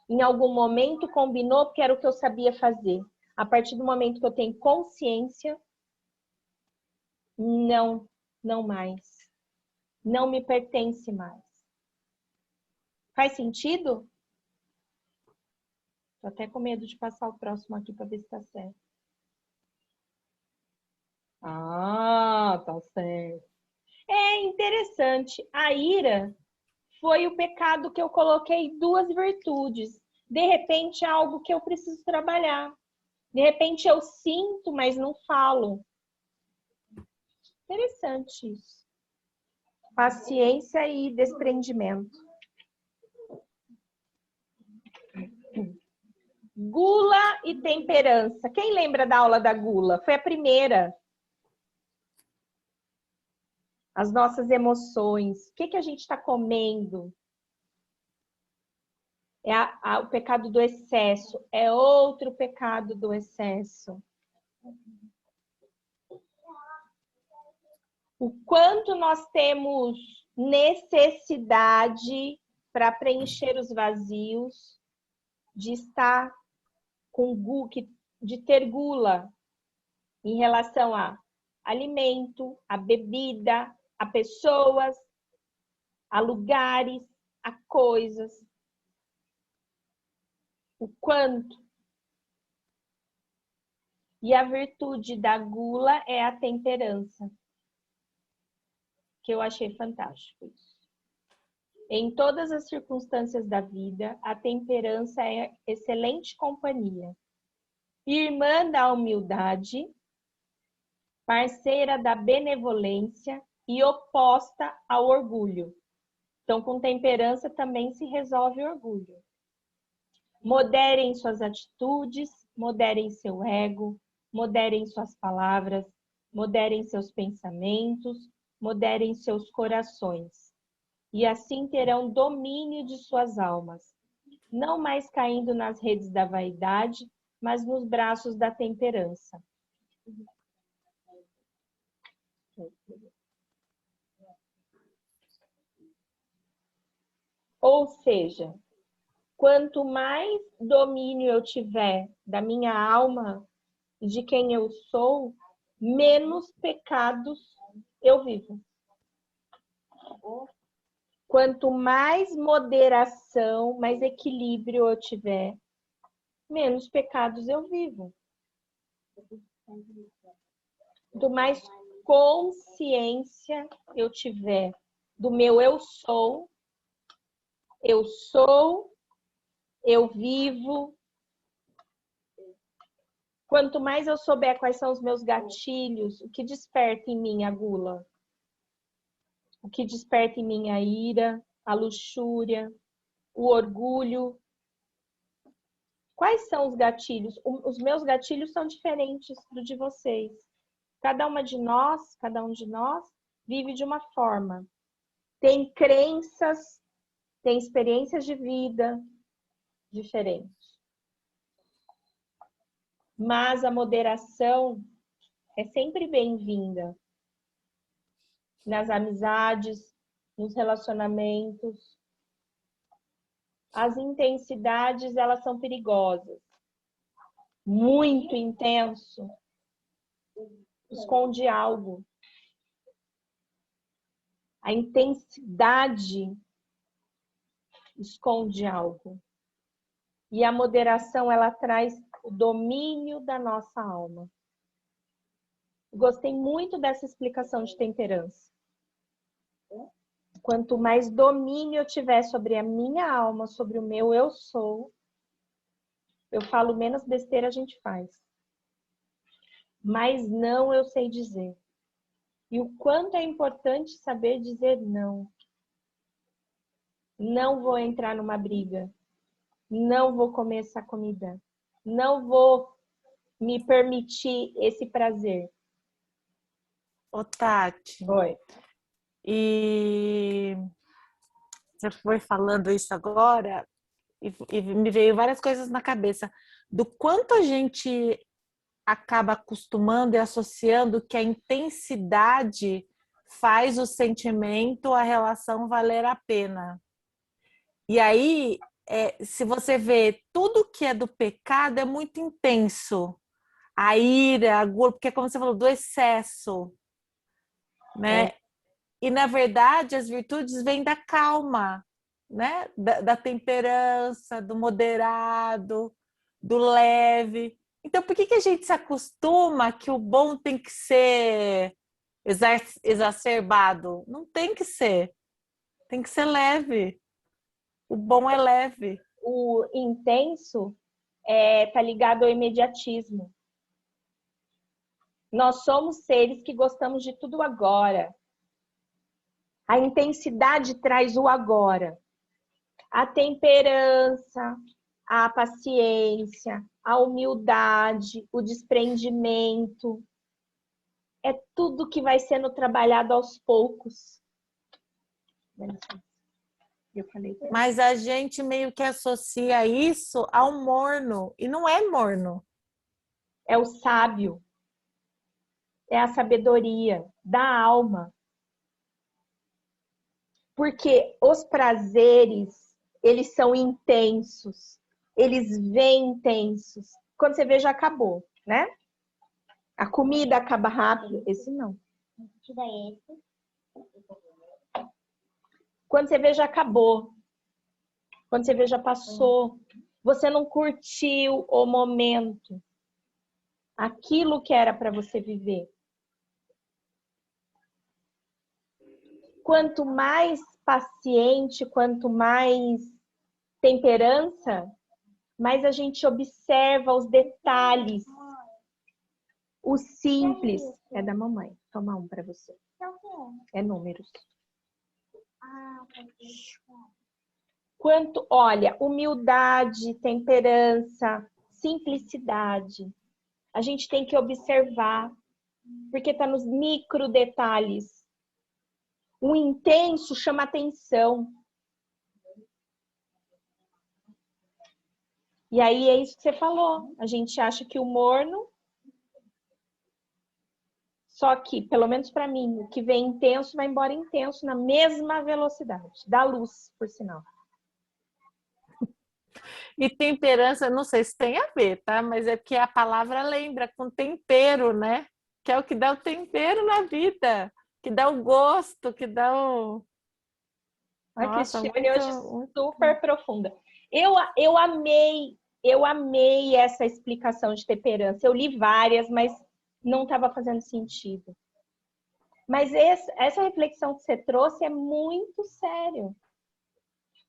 [SPEAKER 1] Em algum momento combinou porque era o que eu sabia fazer. A partir do momento que eu tenho consciência, não mais. Não me pertence mais. Faz sentido? Tô até com medo de passar o próximo aqui para ver se tá certo. Ah, tá certo. É interessante. A ira foi o pecado que eu coloquei 2 virtudes. De repente, é algo que eu preciso trabalhar. De repente, eu sinto, mas não falo. Interessante isso. Paciência e desprendimento. Gula e temperança. Quem lembra da aula da gula? Foi a primeira. As nossas emoções. O que a gente está comendo? É o pecado do excesso. É outro pecado do excesso. O quanto nós temos necessidade para preencher os vazios, de estar de ter gula em relação a alimento, a bebida, a pessoas, a lugares, a coisas. O quanto. E a virtude da gula é a temperança. Que eu achei fantástico isso. Em todas as circunstâncias da vida, a temperança é excelente companhia. Irmã da humildade, parceira da benevolência e oposta ao orgulho. Então, com temperança também se resolve o orgulho. Moderem suas atitudes, moderem seu ego, moderem suas palavras, moderem seus pensamentos, moderem seus corações. E assim terão domínio de suas almas, não mais caindo nas redes da vaidade, mas nos braços da temperança. Ou seja, quanto mais domínio eu tiver da minha alma e de quem eu sou, menos pecados eu vivo. Quanto mais moderação, mais equilíbrio eu tiver, menos pecados eu vivo. Quanto mais consciência eu tiver do meu eu sou, eu vivo. Quanto mais eu souber quais são os meus gatilhos, o que desperta em mim a gula, o que desperta em mim a ira, a luxúria, o orgulho. Quais são os gatilhos? Os meus gatilhos são diferentes do de vocês. Cada um de nós vive de uma forma. Tem crenças, tem experiências de vida diferentes. Mas a moderação é sempre bem-vinda nas amizades, nos relacionamentos. As intensidades, elas são perigosas. Muito intenso esconde algo. A intensidade esconde algo. E a moderação, ela traz o domínio da nossa alma. Gostei muito dessa explicação de temperança. Quanto mais domínio eu tiver sobre a minha alma, sobre o meu eu sou, eu falo menos besteira a gente faz. Mas não eu sei dizer. E o quanto é importante saber dizer não. Não vou entrar numa briga. Não vou comer essa comida. Não vou me permitir esse prazer.
[SPEAKER 5] Ô, Tati,
[SPEAKER 1] Oi.
[SPEAKER 5] e você foi falando isso agora e me veio várias coisas na cabeça do quanto a gente acaba acostumando e associando que a intensidade faz o sentimento, a relação valer a pena. E aí, se você vê tudo que é do pecado é muito intenso. A ira, a gula, porque como você falou, do excesso, né? E na verdade as virtudes vêm da calma, né? Da temperança, do moderado, do leve. Então por que a gente se acostuma que o bom tem que ser exacerbado? Não tem que ser. Tem que ser leve. O bom é leve.
[SPEAKER 1] O intenso tá ligado ao imediatismo. Nós somos seres que gostamos de tudo agora. A intensidade traz o agora. A temperança, a paciência, a humildade, o desprendimento. É tudo que vai sendo trabalhado aos poucos. Eu falei.
[SPEAKER 5] Mas a gente meio que associa isso ao morno. E não é morno.
[SPEAKER 1] É o sábio. É a sabedoria da alma. Porque os prazeres, eles são intensos. Eles vêm intensos. Quando você vê, já acabou, né? A comida acaba rápido. Esse não. Quando você vê, já acabou. Quando você vê, já passou. Você não curtiu o momento. Aquilo que era para você viver. Quanto mais paciente, quanto mais temperança, mais a gente observa os detalhes, o simples. É da mamãe. Toma um para você. É números. Quanto, olha, humildade, temperança, simplicidade. A gente tem que observar, porque está nos micro detalhes. O intenso chama atenção. E aí é isso que você falou. A gente acha que o morno, só que, pelo menos para mim, o que vem intenso vai embora intenso na mesma velocidade, da luz, por sinal.
[SPEAKER 5] E temperança, não sei se tem a ver, tá? Mas é porque a palavra lembra com tempero, né? Que é o que dá o tempero na vida, que dá o gosto, que dá o...
[SPEAKER 1] A
[SPEAKER 5] Nossa,
[SPEAKER 1] Cristiane hoje
[SPEAKER 5] muito...
[SPEAKER 1] super profunda. Eu amei essa explicação de temperança. Eu li várias, mas não estava fazendo sentido. Mas essa reflexão que você trouxe é muito sério.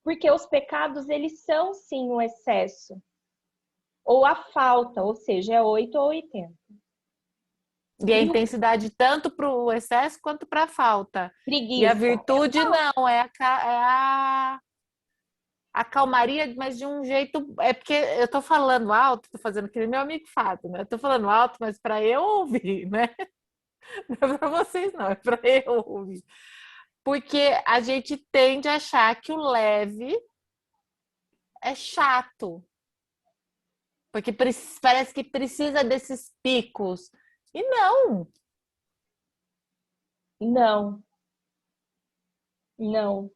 [SPEAKER 1] Porque os pecados, eles são sim o excesso. Ou a falta, ou seja, é 8 ou 80.
[SPEAKER 5] E a intensidade tanto para o excesso quanto para a falta.
[SPEAKER 1] Preguiça.
[SPEAKER 5] E a virtude não, a calmaria, mas de um jeito... É porque eu tô falando alto, tô fazendo aquele meu amigo Fábio, né? Eu tô falando alto, mas para eu ouvir, né? Não é para vocês não, é para eu ouvir. Porque a gente tende a achar que o leve é chato. Porque parece que precisa desses picos. E não.
[SPEAKER 1] Não. Não.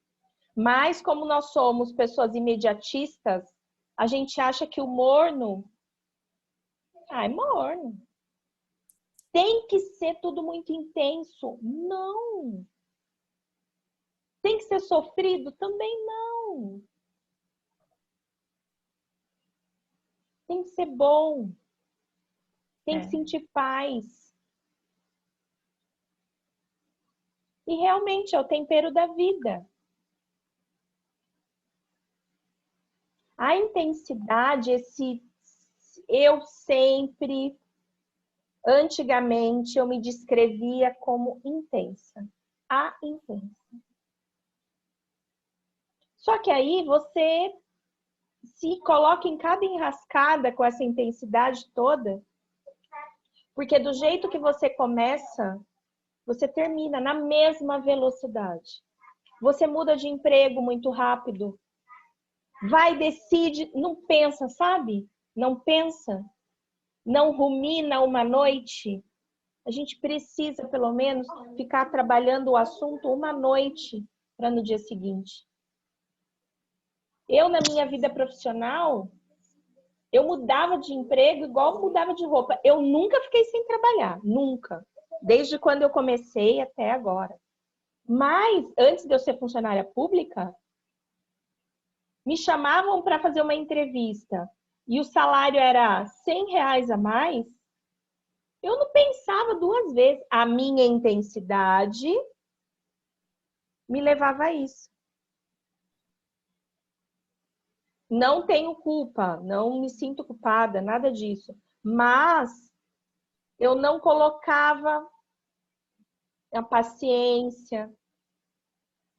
[SPEAKER 1] Mas como nós somos pessoas imediatistas, a gente acha que o morno é morno. Tem que ser tudo muito intenso. Não. Tem que ser sofrido? Também não. Tem que ser bom. Tem que sentir paz. E realmente é o tempero da vida. A intensidade, esse eu sempre, antigamente, eu me descrevia como intensa. A intensa. Só que aí você se coloca em cada enrascada com essa intensidade toda, porque do jeito que você começa, você termina na mesma velocidade. Você muda de emprego muito rápido. Vai, decide, não pensa, sabe? Não pensa. Não rumina uma noite. A gente precisa, pelo menos, ficar trabalhando o assunto uma noite para no dia seguinte. Eu, na minha vida profissional, eu mudava de emprego igual mudava de roupa. Eu nunca fiquei sem trabalhar, nunca. Desde quando eu comecei até agora. Mas, antes de eu ser funcionária pública, me chamavam para fazer uma entrevista e o salário era R$100 a mais, eu não pensava duas vezes. A minha intensidade me levava a isso. Não tenho culpa, não me sinto culpada, nada disso. Mas eu não colocava a paciência,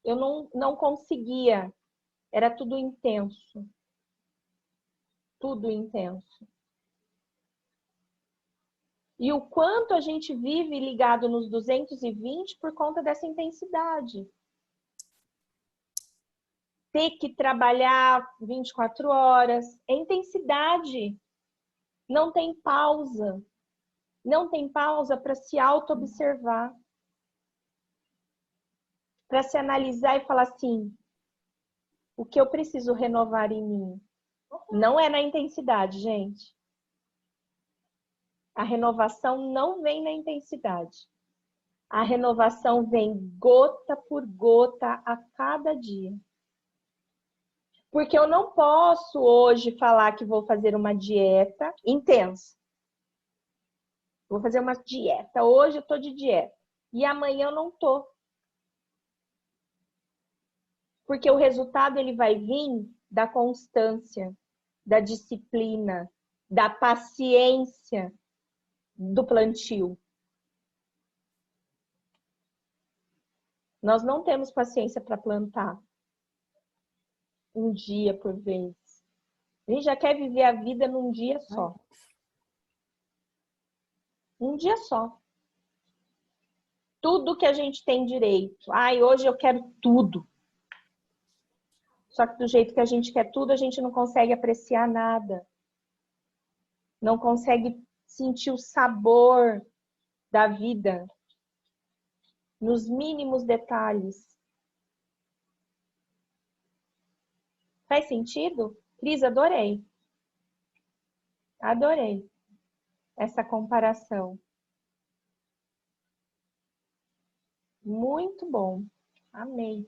[SPEAKER 1] eu não conseguia. Era tudo intenso. Tudo intenso. E o quanto a gente vive ligado nos 220 por conta dessa intensidade. Ter que trabalhar 24 horas. É intensidade. Não tem pausa. Não tem pausa para se auto-observar. Para se analisar e falar assim, o que eu preciso renovar em mim? Não é na intensidade, gente. A renovação não vem na intensidade. A renovação vem gota por gota a cada dia. Porque eu não posso hoje falar que vou fazer uma dieta intensa. Vou fazer uma dieta. Hoje eu tô de dieta. E amanhã eu não tô. Porque o resultado ele vai vir da constância, da disciplina, da paciência do plantio. Nós não temos paciência para plantar um dia por vez. A gente já quer viver a vida num dia só. Um dia só. Tudo que a gente tem direito. Ai, hoje eu quero tudo. Só que do jeito que a gente quer tudo, a gente não consegue apreciar nada. Não consegue sentir o sabor da vida nos mínimos detalhes. Faz sentido? Cris, adorei. Adorei essa comparação. Muito bom. Amei.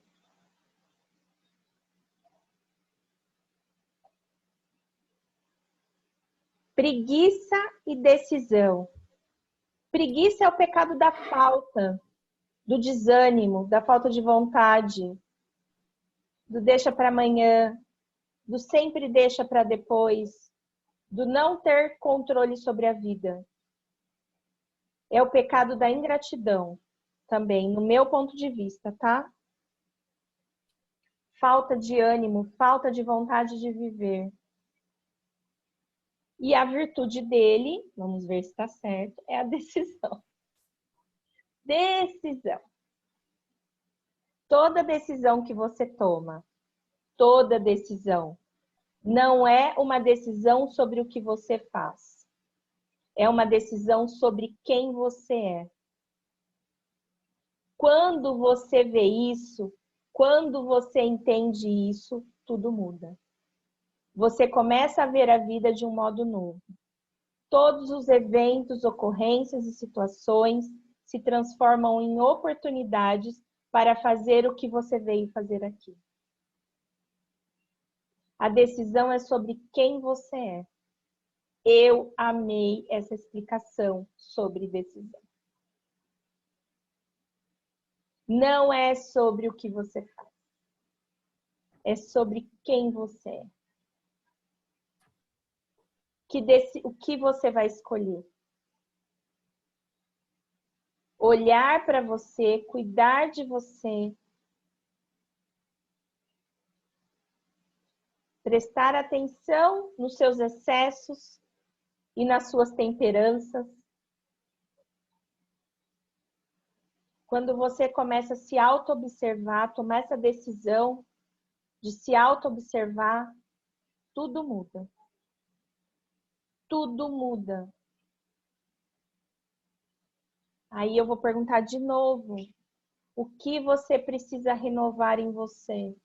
[SPEAKER 1] Preguiça e decisão. Preguiça é o pecado da falta, do desânimo, da falta de vontade, do deixa para amanhã, do sempre deixa para depois, do não ter controle sobre a vida. É o pecado da ingratidão também, no meu ponto de vista, tá? Falta de ânimo, falta de vontade de viver. E a virtude dele, vamos ver se está certo, é a decisão. Decisão. Toda decisão que você toma, toda decisão, não é uma decisão sobre o que você faz. É uma decisão sobre quem você é. Quando você vê isso, Quando você entende isso, tudo muda. Você começa a ver a vida de um modo novo. Todos os eventos, ocorrências e situações se transformam em oportunidades para fazer o que você veio fazer aqui. A decisão é sobre quem você é. Eu amei essa explicação sobre decisão. Não é sobre o que você faz. É sobre quem você é. O que você vai escolher. Olhar para você, cuidar de você. Prestar atenção nos seus excessos e nas suas temperanças. Quando você começa a se auto-observar, tomar essa decisão de se auto-observar, tudo muda. Tudo muda. Aí eu vou perguntar de novo. O que você precisa renovar em você?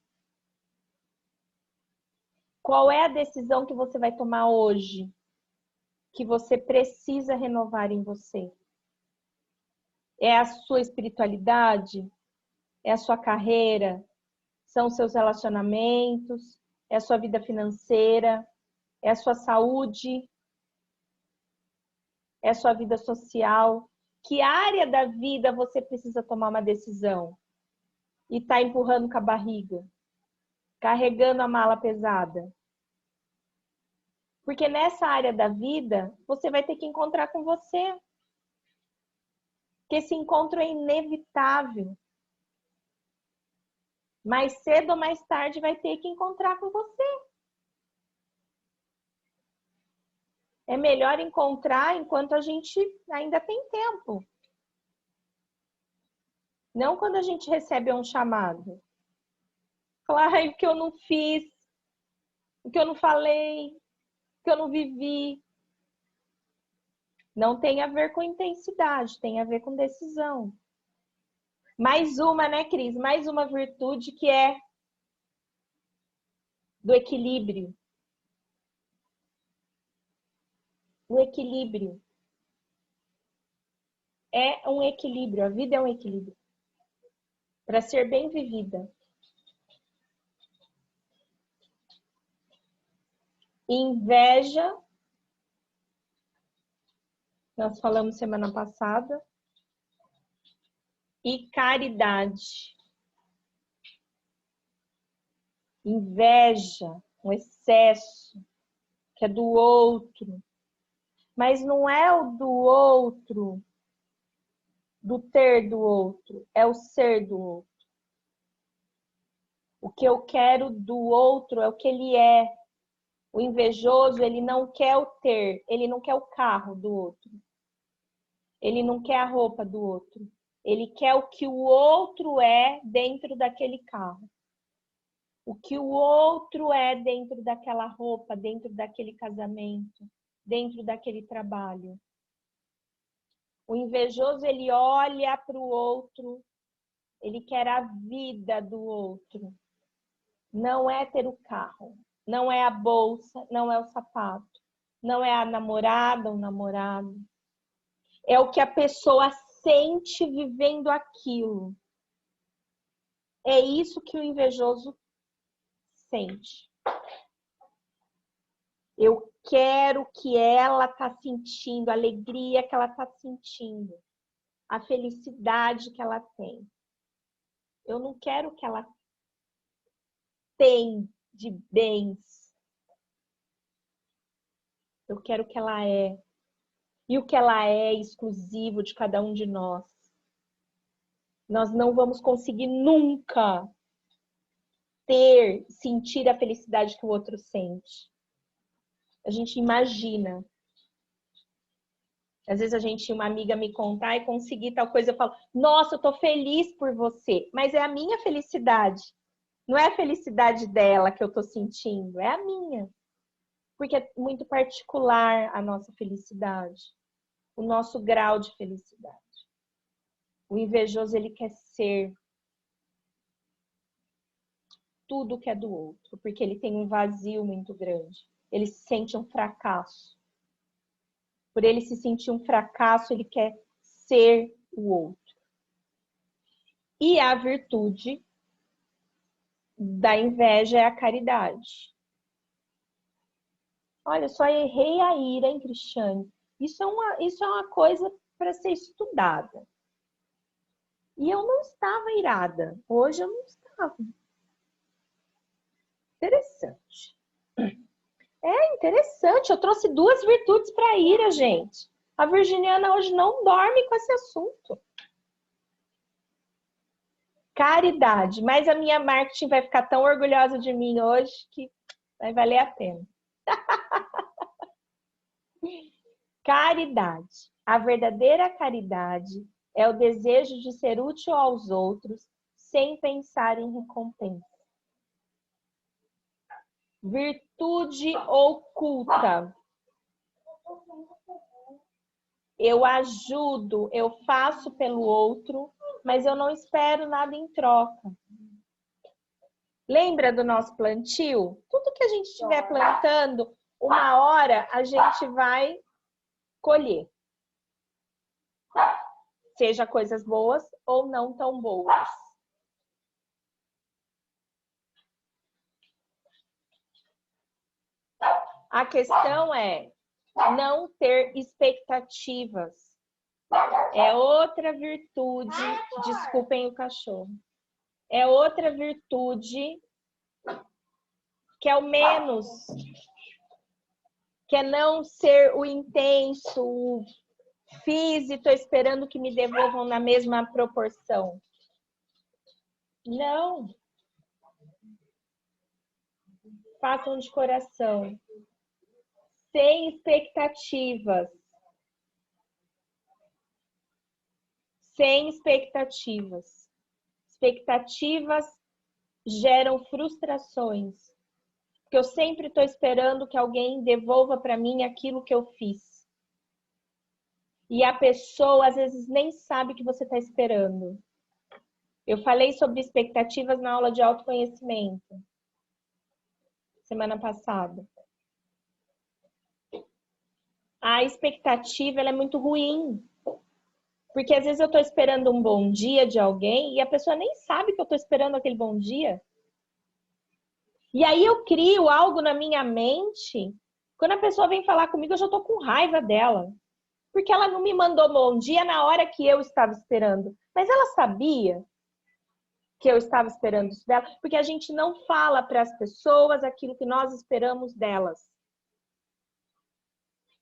[SPEAKER 1] Qual é a decisão que você vai tomar hoje? Que você precisa renovar em você? É a sua espiritualidade? É a sua carreira? São os seus relacionamentos? É a sua vida financeira? É a sua saúde? É a sua vida social? Que área da vida você precisa tomar uma decisão? E está empurrando com a barriga? Carregando a mala pesada? Porque nessa área da vida, você vai ter que encontrar com você. Porque esse encontro é inevitável. Mais cedo ou mais tarde vai ter que encontrar com você. É melhor encontrar enquanto a gente ainda tem tempo. Não quando a gente recebe um chamado. Claro, o que eu não fiz, o que eu não falei, o que eu não vivi. Não tem a ver com intensidade, tem a ver com decisão. Mais uma, né, Cris? Mais uma virtude que é do equilíbrio. O equilíbrio. É um equilíbrio, a vida é um equilíbrio. Para ser bem vivida. Inveja, nós falamos semana passada, e caridade. Inveja, um excesso, que é do outro. Mas não é o do outro, do ter do outro, é o ser do outro. O que eu quero do outro é o que ele é. O invejoso, ele não quer o ter, ele não quer o carro do outro. Ele não quer a roupa do outro. Ele quer o que o outro é dentro daquele carro. O que o outro é dentro daquela roupa, dentro daquele casamento, dentro daquele trabalho. O invejoso, ele olha para o outro, ele quer a vida do outro. Não é ter o carro, não é a bolsa, não é o sapato, não é a namorada ou namorado. É o que a pessoa sente vivendo aquilo. É isso que o invejoso sente. Eu quero o que ela está sentindo, a alegria que ela está sentindo, a felicidade que ela tem. Eu não quero o que ela tem de bens. Eu quero o que ela é. E o que ela é exclusivo de cada um de nós. Nós não vamos conseguir nunca sentir a felicidade que o outro sente. A gente imagina. Às vezes a gente, uma amiga me contar e conseguir tal coisa, eu falo, nossa, eu tô feliz por você. Mas é a minha felicidade. Não é a felicidade dela que eu tô sentindo, é a minha. Porque é muito particular a nossa felicidade. O nosso grau de felicidade. O invejoso, ele quer ser. tudo que é do outro, porque ele tem um vazio muito grande. Ele se sente um fracasso. Por ele se sentir um fracasso, ele quer ser o outro. E a virtude da inveja é a caridade. Olha, só errei a ira, hein, Cristiane? Isso é uma coisa para ser estudada. E eu não estava irada. Hoje eu não estava. Interessante. É interessante. Eu trouxe 2 virtudes para a ira, gente. A virginiana hoje não dorme com esse assunto. Caridade. Mas a minha marketing vai ficar tão orgulhosa de mim hoje que vai valer a pena. Caridade. A verdadeira caridade é o desejo de ser útil aos outros sem pensar em recompensa. Virtude oculta. Eu ajudo, eu faço pelo outro, mas eu não espero nada em troca. Lembra do nosso plantio? Tudo que a gente estiver plantando, uma hora a gente vai colher. Seja coisas boas ou não tão boas. A questão é não ter expectativas. É outra virtude, desculpem o cachorro. É outra virtude que é o menos, que é não ser o intenso, o fiz e estou esperando que me devolvam na mesma proporção. Não. Façam de coração. Sem expectativas. Sem expectativas. Expectativas geram frustrações. Porque eu sempre estou esperando que alguém devolva para mim aquilo que eu fiz. E a pessoa, às vezes, nem sabe o que você está esperando. Eu falei sobre expectativas na aula de autoconhecimento. Semana passada. A expectativa ela é muito ruim. Porque às vezes eu estou esperando um bom dia de alguém e a pessoa nem sabe que eu estou esperando aquele bom dia. E aí eu crio algo na minha mente. Quando a pessoa vem falar comigo, eu já estou com raiva dela. Porque ela não me mandou bom dia na hora que eu estava esperando. Mas ela sabia que eu estava esperando isso dela? Porque a gente não fala para as pessoas aquilo que nós esperamos delas.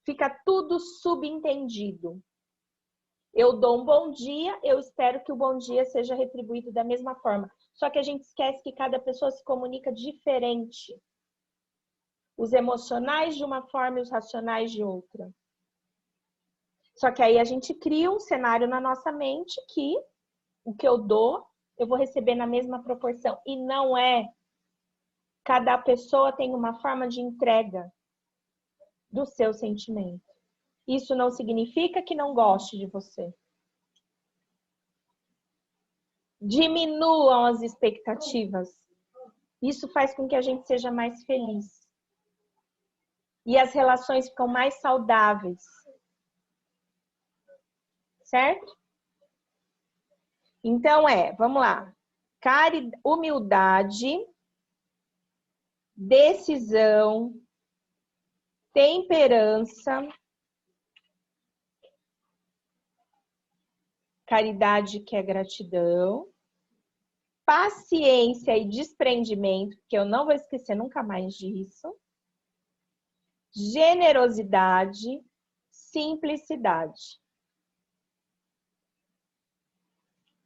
[SPEAKER 1] Fica tudo subentendido. Eu dou um bom dia, eu espero que o bom dia seja retribuído da mesma forma. Só que a gente esquece que cada pessoa se comunica diferente. Os emocionais de uma forma e os racionais de outra. Só que aí a gente cria um cenário na nossa mente que o que eu dou, eu vou receber na mesma proporção. E não é. Cada pessoa tem uma forma de entrega do seu sentimento. Isso não significa que não goste de você. Diminuam as expectativas. Isso faz com que a gente seja mais feliz. E as relações ficam mais saudáveis. Certo? Então vamos lá. Humildade, decisão, temperança, caridade que é gratidão, paciência e desprendimento, que eu não vou esquecer nunca mais disso, generosidade, simplicidade.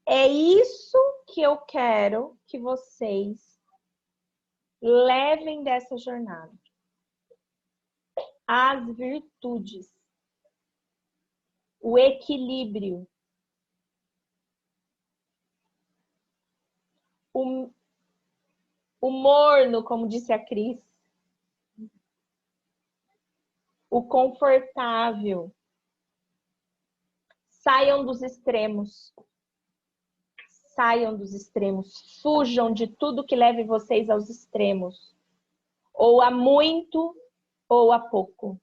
[SPEAKER 1] É isso que eu quero que vocês levem dessa jornada. As virtudes. O equilíbrio. O morno, como disse a Cris. O confortável. Saiam dos extremos. Saiam dos extremos, fujam de tudo que leve vocês aos extremos. Ou a muito, ou a pouco.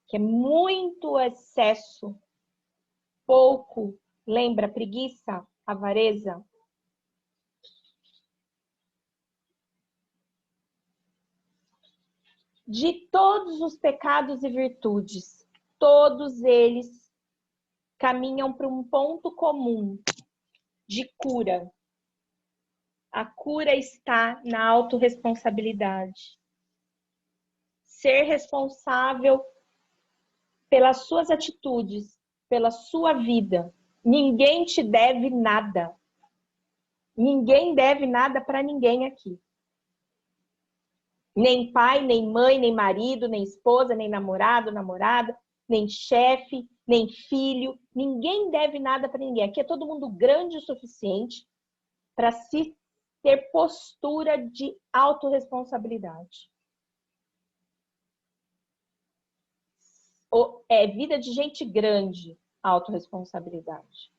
[SPEAKER 1] Que é muito excesso, pouco, lembra, preguiça, avareza. De todos os pecados e virtudes, todos eles caminham para um ponto comum de cura. A cura está na autorresponsabilidade. Ser responsável pelas suas atitudes, pela sua vida. Ninguém te deve nada. Ninguém deve nada para ninguém aqui. Nem pai, nem mãe, nem marido, nem esposa, nem namorado, namorada, nem chefe, nem filho. Ninguém deve nada para ninguém. Aqui é todo mundo grande o suficiente para se ter postura de autorresponsabilidade. É vida de gente grande, a autorresponsabilidade.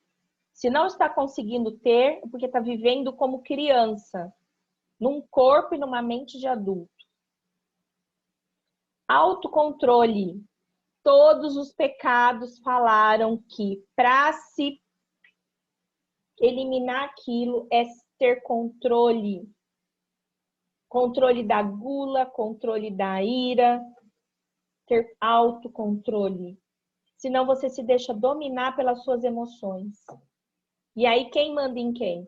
[SPEAKER 1] Se não está conseguindo ter, é porque está vivendo como criança, num corpo e numa mente de adulto. Autocontrole. Todos os pecados falaram que para se eliminar aquilo é ter controle. Controle da gula, controle da ira, ter autocontrole. Senão você se deixa dominar pelas suas emoções. E aí quem manda em quem?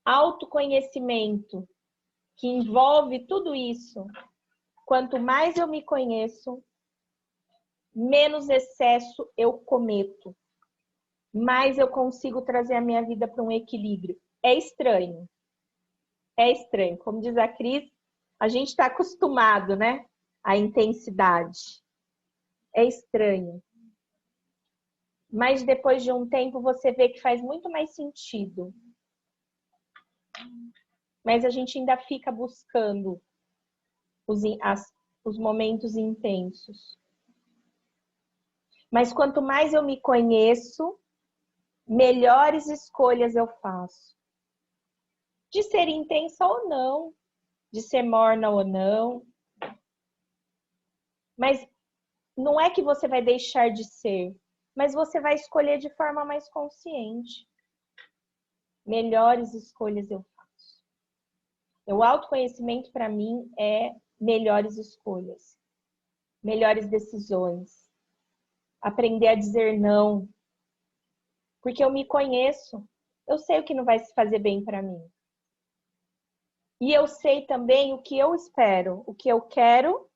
[SPEAKER 1] Autoconhecimento, que envolve tudo isso. Quanto mais eu me conheço, menos excesso eu cometo. Mais eu consigo trazer a minha vida para um equilíbrio. É estranho. É estranho. Como diz a Cris, a gente está acostumado, né? À intensidade. É estranho. Mas depois de um tempo você vê que faz muito mais sentido. Mas a gente ainda fica buscando os momentos intensos. Mas quanto mais eu me conheço, melhores escolhas eu faço. De ser intensa ou não, de ser morna ou não. Mas não é que você vai deixar de ser, mas você vai escolher de forma mais consciente. Melhores escolhas eu faço. O autoconhecimento, para mim, é melhores escolhas, melhores decisões. Aprender a dizer não. Porque eu me conheço. Eu sei o que não vai se fazer bem para mim. E eu sei também o que eu espero, o que eu quero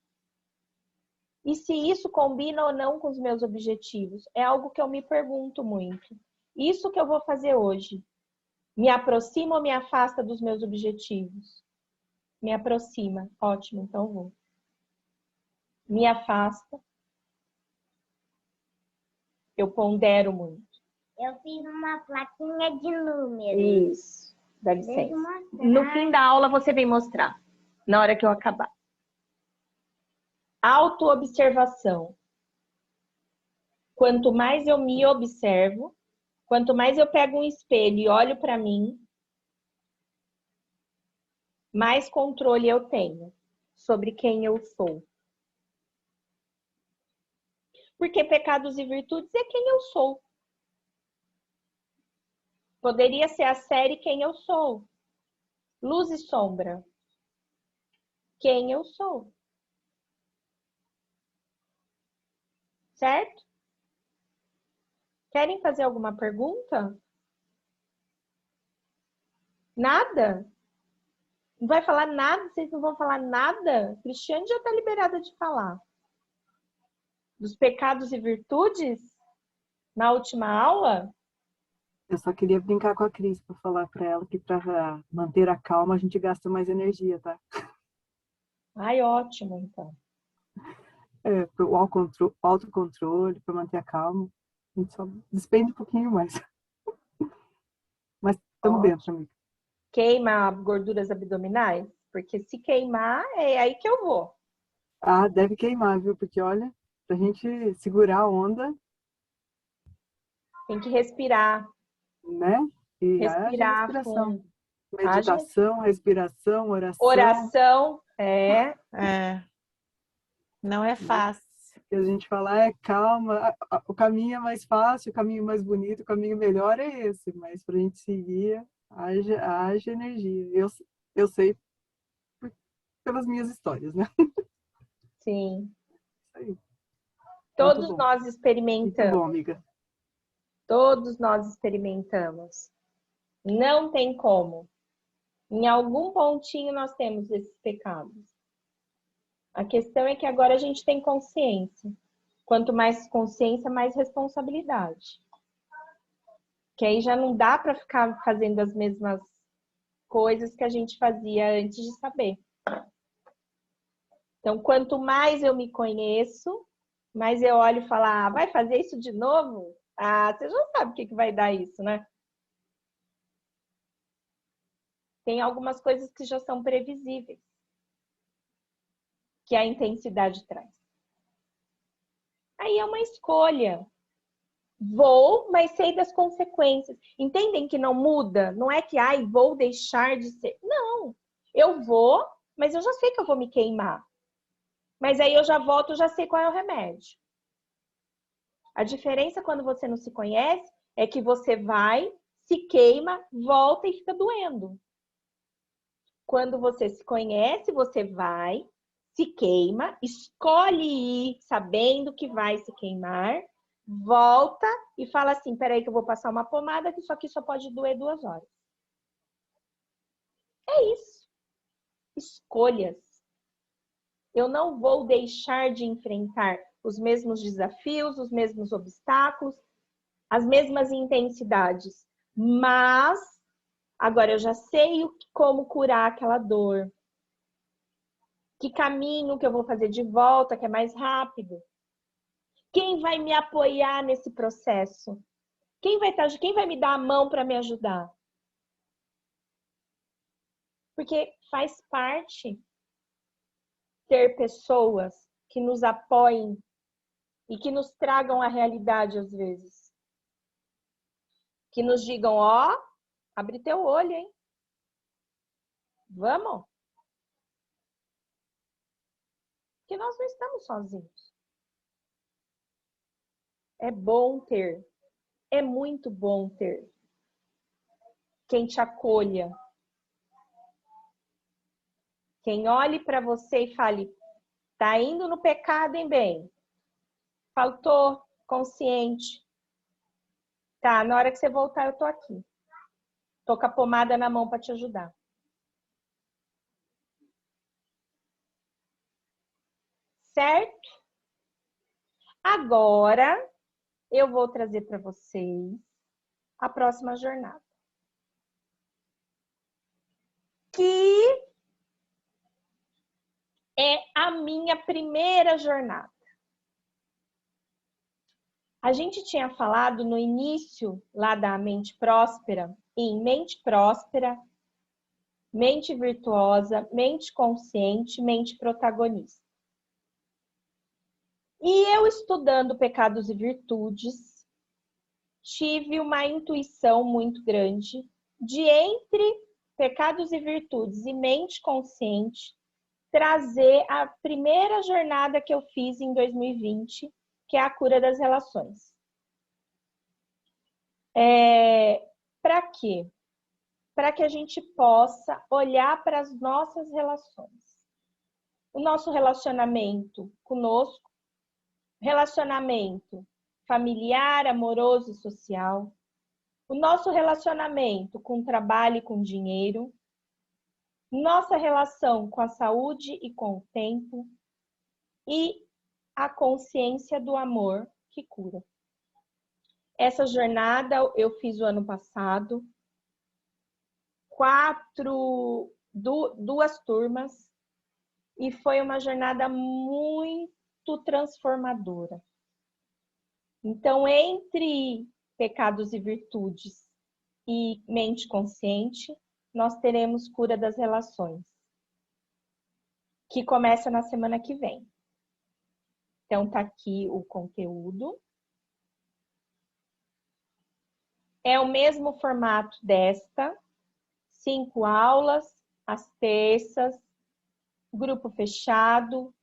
[SPEAKER 1] e se isso combina ou não com os meus objetivos. É algo que eu me pergunto muito. Isso que eu vou fazer hoje, me aproxima ou me afasta dos meus objetivos? Me aproxima. Ótimo, então vou. Me afasta. Eu pondero muito.
[SPEAKER 7] Eu fiz uma plaquinha de números.
[SPEAKER 1] Isso. Dá licença. No fim da aula você vem mostrar. Na hora que eu acabar. Autoobservação. Quanto mais eu me observo, quanto mais eu pego um espelho e olho para mim, mais controle eu tenho sobre quem eu sou. Porque pecados e virtudes é quem eu sou. Poderia ser a série Quem Eu Sou. Luz e sombra. Quem eu sou. Certo? Querem fazer alguma pergunta? Nada? Não vai falar nada? Vocês não vão falar nada? Cristiane já está liberada de falar. Dos pecados e virtudes? Na última aula?
[SPEAKER 8] Eu só queria brincar com a Cris para falar para ela que para manter a calma a gente gasta mais energia, tá?
[SPEAKER 1] Ai, ótimo, então.
[SPEAKER 8] Para o autocontrole, para manter a calma, a gente só despende um pouquinho mais. Mas estamos dentro, amiga.
[SPEAKER 1] Queima gorduras abdominais? Porque se queimar, é aí que eu vou.
[SPEAKER 8] Ah, deve queimar, viu? Porque olha, pra gente segurar a onda,
[SPEAKER 1] Tem que respirar.
[SPEAKER 8] né? E haja
[SPEAKER 1] Respirar
[SPEAKER 8] respiração.
[SPEAKER 1] fundo.
[SPEAKER 8] Meditação, respiração, oração.
[SPEAKER 1] Oração, é.
[SPEAKER 5] Não é fácil.
[SPEAKER 8] Que a gente fala, calma, o caminho é mais fácil, o caminho mais bonito, o caminho melhor é esse, mas para a gente seguir, haja energia. Eu sei pelas minhas histórias, né?
[SPEAKER 1] Sim.
[SPEAKER 8] Isso aí.
[SPEAKER 1] Todos nós
[SPEAKER 8] Muito
[SPEAKER 1] experimentamos.
[SPEAKER 8] bom, amiga.
[SPEAKER 1] Todos nós experimentamos. Não tem como. Em algum pontinho nós temos esses pecados. A questão é que agora a gente tem consciência. Quanto mais consciência, mais responsabilidade. Que aí já não dá para ficar fazendo as mesmas coisas que a gente fazia antes de saber. Então, quanto mais eu me conheço, mais eu olho e falo, vai fazer isso de novo? Você já sabe o que vai dar isso, né? Tem algumas coisas que já são previsíveis, que a intensidade traz. Aí é uma escolha. Vou, mas sei das consequências. Entendem que não muda? Não é que, vou deixar de ser. Não, eu vou, mas eu já sei que eu vou me queimar. Mas aí eu já volto, já sei qual é o remédio. A diferença quando você não se conhece é que você vai, se queima, volta e fica doendo. Quando você se conhece, você vai, se queima, escolhe ir sabendo que vai se queimar, volta e fala assim, peraí que eu vou passar uma pomada que isso aqui só pode doer 2 horas. É isso. Escolhas. Eu não vou deixar de enfrentar os mesmos desafios, os mesmos obstáculos, as mesmas intensidades, mas agora eu já sei como curar aquela dor. Que caminho que eu vou fazer de volta, que é mais rápido? Quem vai me apoiar nesse processo? Quem vai me dar a mão para me ajudar? Porque faz parte ter pessoas que nos apoiem e que nos tragam a realidade às vezes. Que nos digam, abre teu olho, hein? Vamos? Porque nós não estamos sozinhos. É bom ter. É muito bom ter quem te acolha. Quem olhe para você e fale, tá indo no pecado, hein, bem? Faltou, consciente. Tá, na hora que você voltar, eu tô aqui. Tô com a pomada na mão para te ajudar. Certo? Agora, eu vou trazer para vocês a próxima jornada. Que é a minha primeira jornada. A gente tinha falado no início lá da mente próspera, em mente próspera, mente virtuosa, mente consciente, mente protagonista. E eu estudando pecados e virtudes, tive uma intuição muito grande de entre pecados e virtudes e mente consciente, trazer a primeira jornada que eu fiz em 2020, que é a cura das relações. Para quê? Para que a gente possa olhar para as nossas relações. O nosso relacionamento conosco, relacionamento familiar, amoroso e social, o nosso relacionamento com o trabalho e com o dinheiro, nossa relação com a saúde e com o tempo e a consciência do amor que cura. Essa jornada eu fiz o ano passado, 2 turmas, e foi uma jornada muito transformadora. Então, entre pecados e virtudes e mente consciente, nós teremos cura das relações, que começa na semana que vem. Então, tá aqui o conteúdo. É o mesmo formato desta, 5 aulas, às terças, grupo fechado,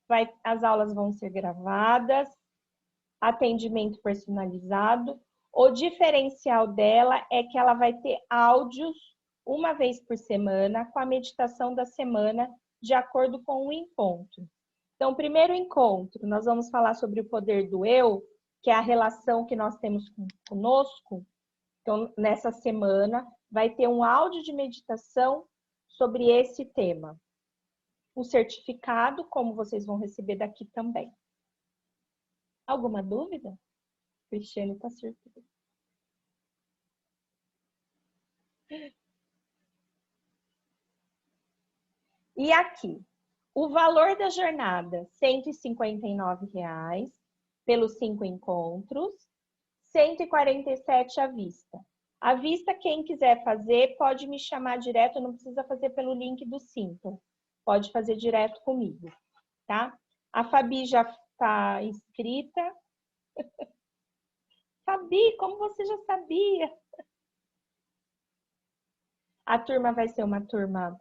[SPEAKER 1] as aulas vão ser gravadas, atendimento personalizado. O diferencial dela é que ela vai ter áudios uma vez por semana, com a meditação da semana, de acordo com o encontro. Então, primeiro encontro, nós vamos falar sobre o poder do eu, que é a relação que nós temos conosco. Então, nessa semana, vai ter um áudio de meditação sobre esse tema. O certificado, como vocês vão receber daqui também. Alguma dúvida? Cristiane está surpresa. E aqui, o valor da jornada, R$ 159,00 pelos 5 encontros, R$ 147,00 à vista. À vista, quem quiser fazer, pode me chamar direto, não precisa fazer pelo link do Simpla. Pode fazer direto comigo, tá? A Fabi já está inscrita. Fabi, como você já sabia? A turma vai ser uma turma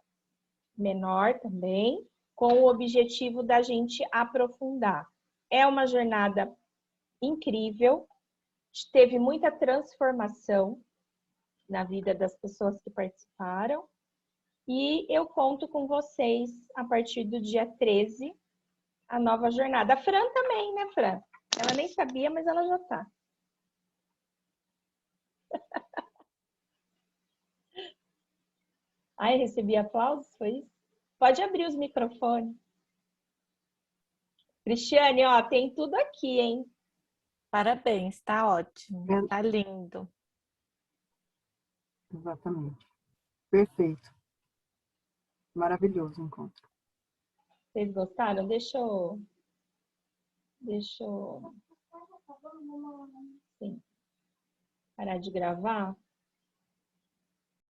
[SPEAKER 1] menor também, com o objetivo da gente aprofundar. É uma jornada incrível, teve muita transformação na vida das pessoas que participaram, e eu conto com vocês a partir do dia 13, a nova jornada. A Fran também, né, Fran? Ela nem sabia, mas ela já tá. Ai, recebi aplausos, foi isso? Pode abrir os microfones. Cristiane, ó, tem tudo aqui, hein?
[SPEAKER 5] Parabéns, tá ótimo, tá lindo.
[SPEAKER 8] Exatamente. Perfeito. Maravilhoso o encontro.
[SPEAKER 1] Vocês gostaram? Deixa eu... Sim. Parar de gravar.